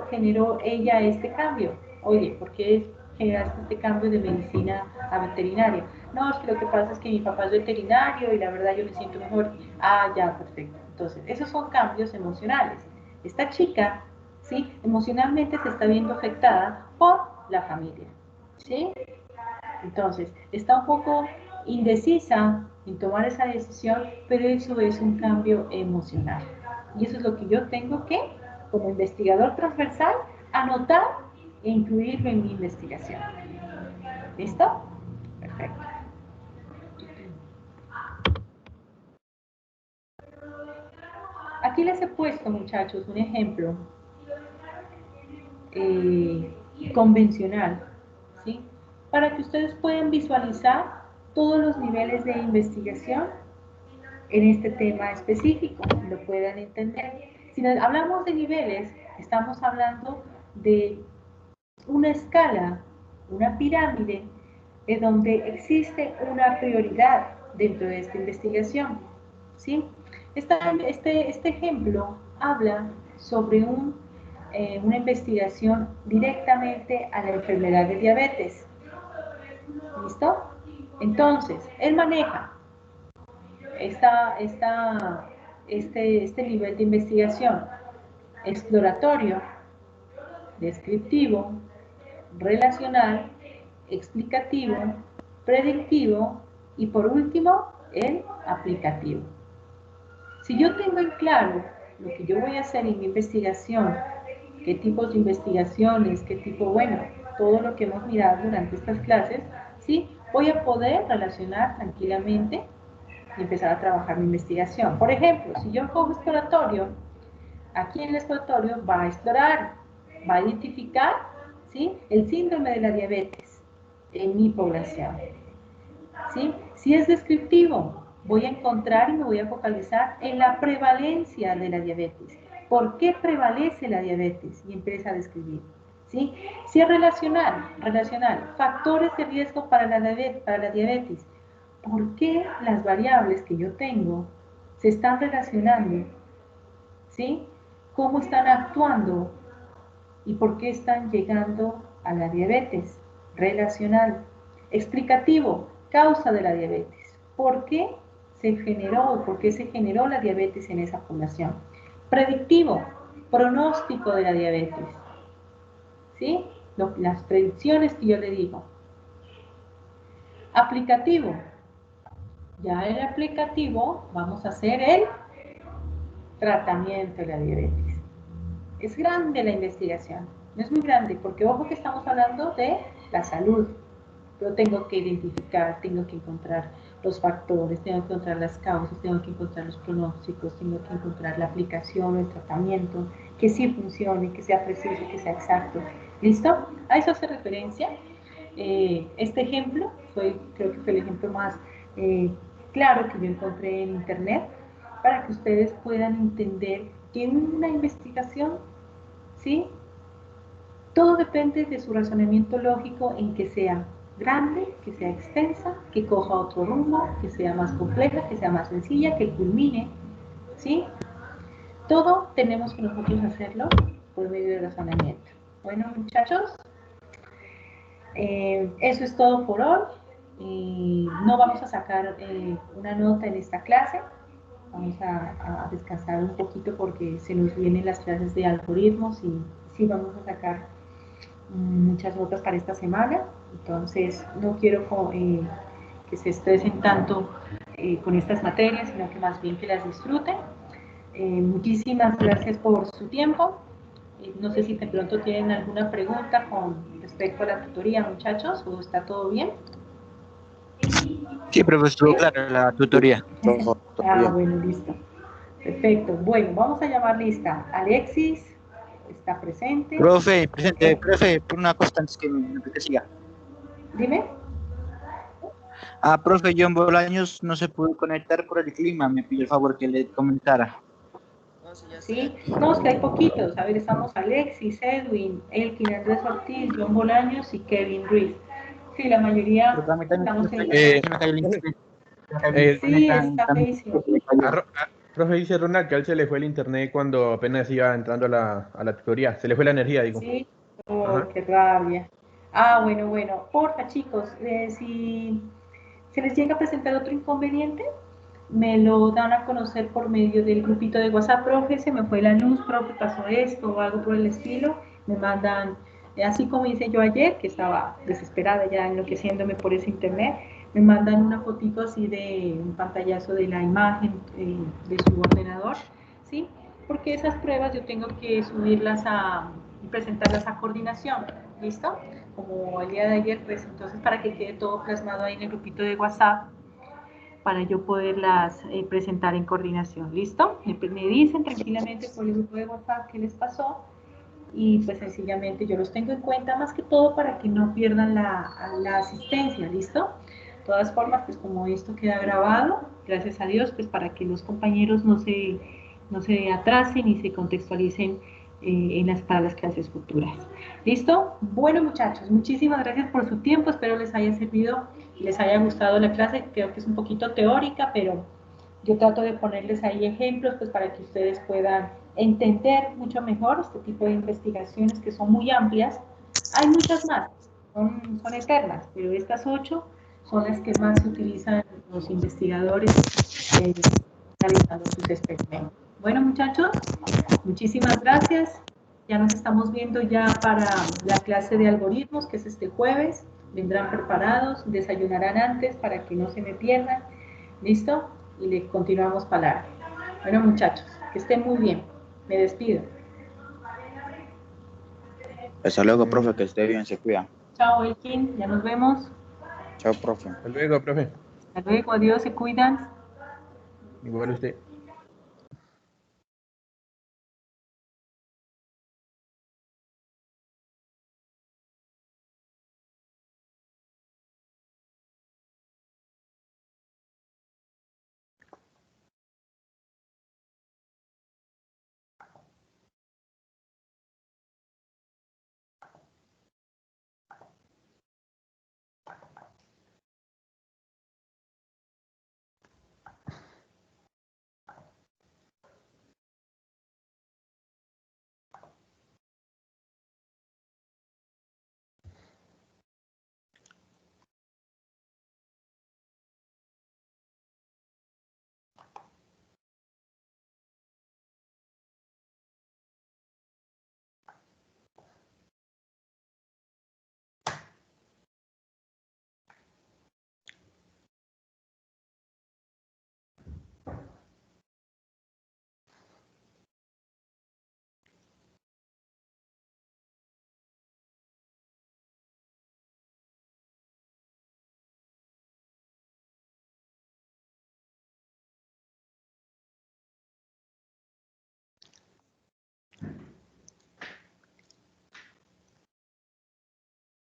generó ella este cambio? Oye, ¿por qué generaste este cambio de medicina a veterinaria? No, es que lo que pasa es que mi papá es veterinario y la verdad yo me siento mejor. Ah, ya, perfecto. Entonces, esos son cambios emocionales. Esta chica, ¿sí? Emocionalmente se está viendo afectada por la familia, ¿sí? Entonces, está un poco indecisa en tomar esa decisión, pero eso es un cambio emocional. Y eso es lo que yo tengo que, como investigador transversal, anotar e incluirlo en mi investigación. ¿Listo? Perfecto. Aquí les he puesto, muchachos, un ejemplo convencional, ¿sí? Para que ustedes puedan visualizar todos los niveles de investigación en este tema específico y lo puedan entender. Si hablamos de niveles, estamos hablando de una escala, una pirámide, en donde existe una prioridad dentro de esta investigación, ¿sí? Este ejemplo habla sobre una investigación directamente a la enfermedad de diabetes. ¿Listo? Entonces, él maneja este nivel de investigación exploratorio, descriptivo, relacional, explicativo, predictivo y por último el aplicativo. Si yo tengo en claro lo que yo voy a hacer en mi investigación, qué tipos de investigaciones, qué tipo, bueno, todo lo que hemos mirado durante estas clases, ¿sí? Voy a poder relacionar tranquilamente y empezar a trabajar mi investigación. Por ejemplo, si yo cojo exploratorio, aquí en el exploratorio va a explorar, va a identificar, ¿sí?, el síndrome de la diabetes en mi población, ¿sí? Si es descriptivo, voy a encontrar y me voy a focalizar en la prevalencia de la diabetes. ¿Por qué prevalece la diabetes? Y empieza a describir, ¿sí? Si es relacional, factores de riesgo para la diabetes. ¿Por qué las variables que yo tengo se están relacionando? ¿Sí? ¿Cómo están actuando? ¿Y por qué están llegando a la diabetes? Relacional. Explicativo, causa de la diabetes. ¿Por qué se generó o por qué se generó la diabetes en esa población? Predictivo, pronóstico de la diabetes. ¿Sí? Las predicciones que yo le digo. Aplicativo. Ya en el aplicativo vamos a hacer el tratamiento de la diabetes. Es grande la investigación, no es muy grande, porque ojo que estamos hablando de la salud. Yo tengo que identificar, tengo que encontrar los factores, tengo que encontrar las causas, tengo que encontrar los pronósticos, tengo que encontrar la aplicación o el tratamiento, que sí funcione, que sea preciso, que sea exacto. ¿Listo? A eso hace referencia. Este ejemplo creo que fue el ejemplo más claro que yo encontré en internet para que ustedes puedan entender que en una investigación, ¿sí? Todo depende de su razonamiento lógico en que sea grande, que sea extensa, que coja otro rumbo, que sea más compleja, que sea más sencilla, que culmine, ¿sí? Todo tenemos que nosotros hacerlo por medio del razonamiento. Bueno, muchachos, eso es todo por hoy. No vamos a sacar una nota en esta clase. Vamos a descansar un poquito porque se nos vienen las clases de algoritmos y sí vamos a sacar muchas notas para esta semana. Entonces, no quiero que se estresen tanto con estas materias, sino que más bien que las disfruten. Muchísimas gracias por su tiempo. No sé si de pronto tienen alguna pregunta con respecto a la tutoría, muchachos, o está todo bien. Sí, profesor, claro, la tutoría. Todo bien. Bueno, listo. Perfecto. Bueno, vamos a llamar lista. Alexis está presente. Profe, presente, profe, por una cosa antes que siga. Dime. Profe, John Bolaños no se pudo conectar por el clima, me pidió el favor que le comentara. Sí, no, es que hay poquitos. A ver, estamos Alexis, Edwin, Elkin, Andrés Ortiz, John Bolaños y Kevin Ruiz. Sí, la mayoría estamos en... Sí, está feísimo. Profe, dice Ronald que a él se le fue el internet cuando apenas iba entrando a la tutoría. Se le fue la energía, digo. Sí, oh, qué rabia. Bueno. Porfa, chicos, si se les llega a presentar otro inconveniente, me lo dan a conocer por medio del grupito de WhatsApp. Profe, se me fue la luz, profe, pasó esto o algo por el estilo. Me mandan, así como hice yo ayer, que estaba desesperada ya enloqueciéndome por ese internet, me mandan una fotito así de un pantallazo de la imagen de su ordenador, ¿sí? Porque esas pruebas yo tengo que subirlas y presentarlas a coordinación, ¿listo? Como el día de ayer, pues entonces para que quede todo plasmado ahí en el grupito de WhatsApp, para yo poderlas presentar en coordinación, ¿listo? Me dicen tranquilamente por el grupo de WhatsApp qué les pasó y pues sencillamente yo los tengo en cuenta más que todo para que no pierdan la asistencia, ¿listo? De todas formas, pues como esto queda grabado, gracias a Dios, pues para que los compañeros no se atrasen y se contextualicen para las clases futuras. ¿Listo? Bueno, muchachos, muchísimas gracias por su tiempo, espero les haya servido y les haya gustado la clase. Creo que es un poquito teórica, pero yo trato de ponerles ahí ejemplos pues para que ustedes puedan entender mucho mejor este tipo de investigaciones que son muy amplias. Hay muchas más, son eternas, pero estas 8 son las que más se utilizan los investigadores realizando sus experimentos. Bueno, muchachos, muchísimas gracias. Ya nos estamos viendo ya para la clase de algoritmos, que es este jueves. Vendrán preparados, desayunarán antes para que no se me pierdan. ¿Listo? Y le continuamos para. Bueno, muchachos, que estén muy bien. Me despido. Hasta luego, profe, que esté bien, se cuida. Chao, Elkin, ya nos vemos. Chao, profe. Hasta luego, profe. Hasta luego, adiós, se cuidan. Igual usted.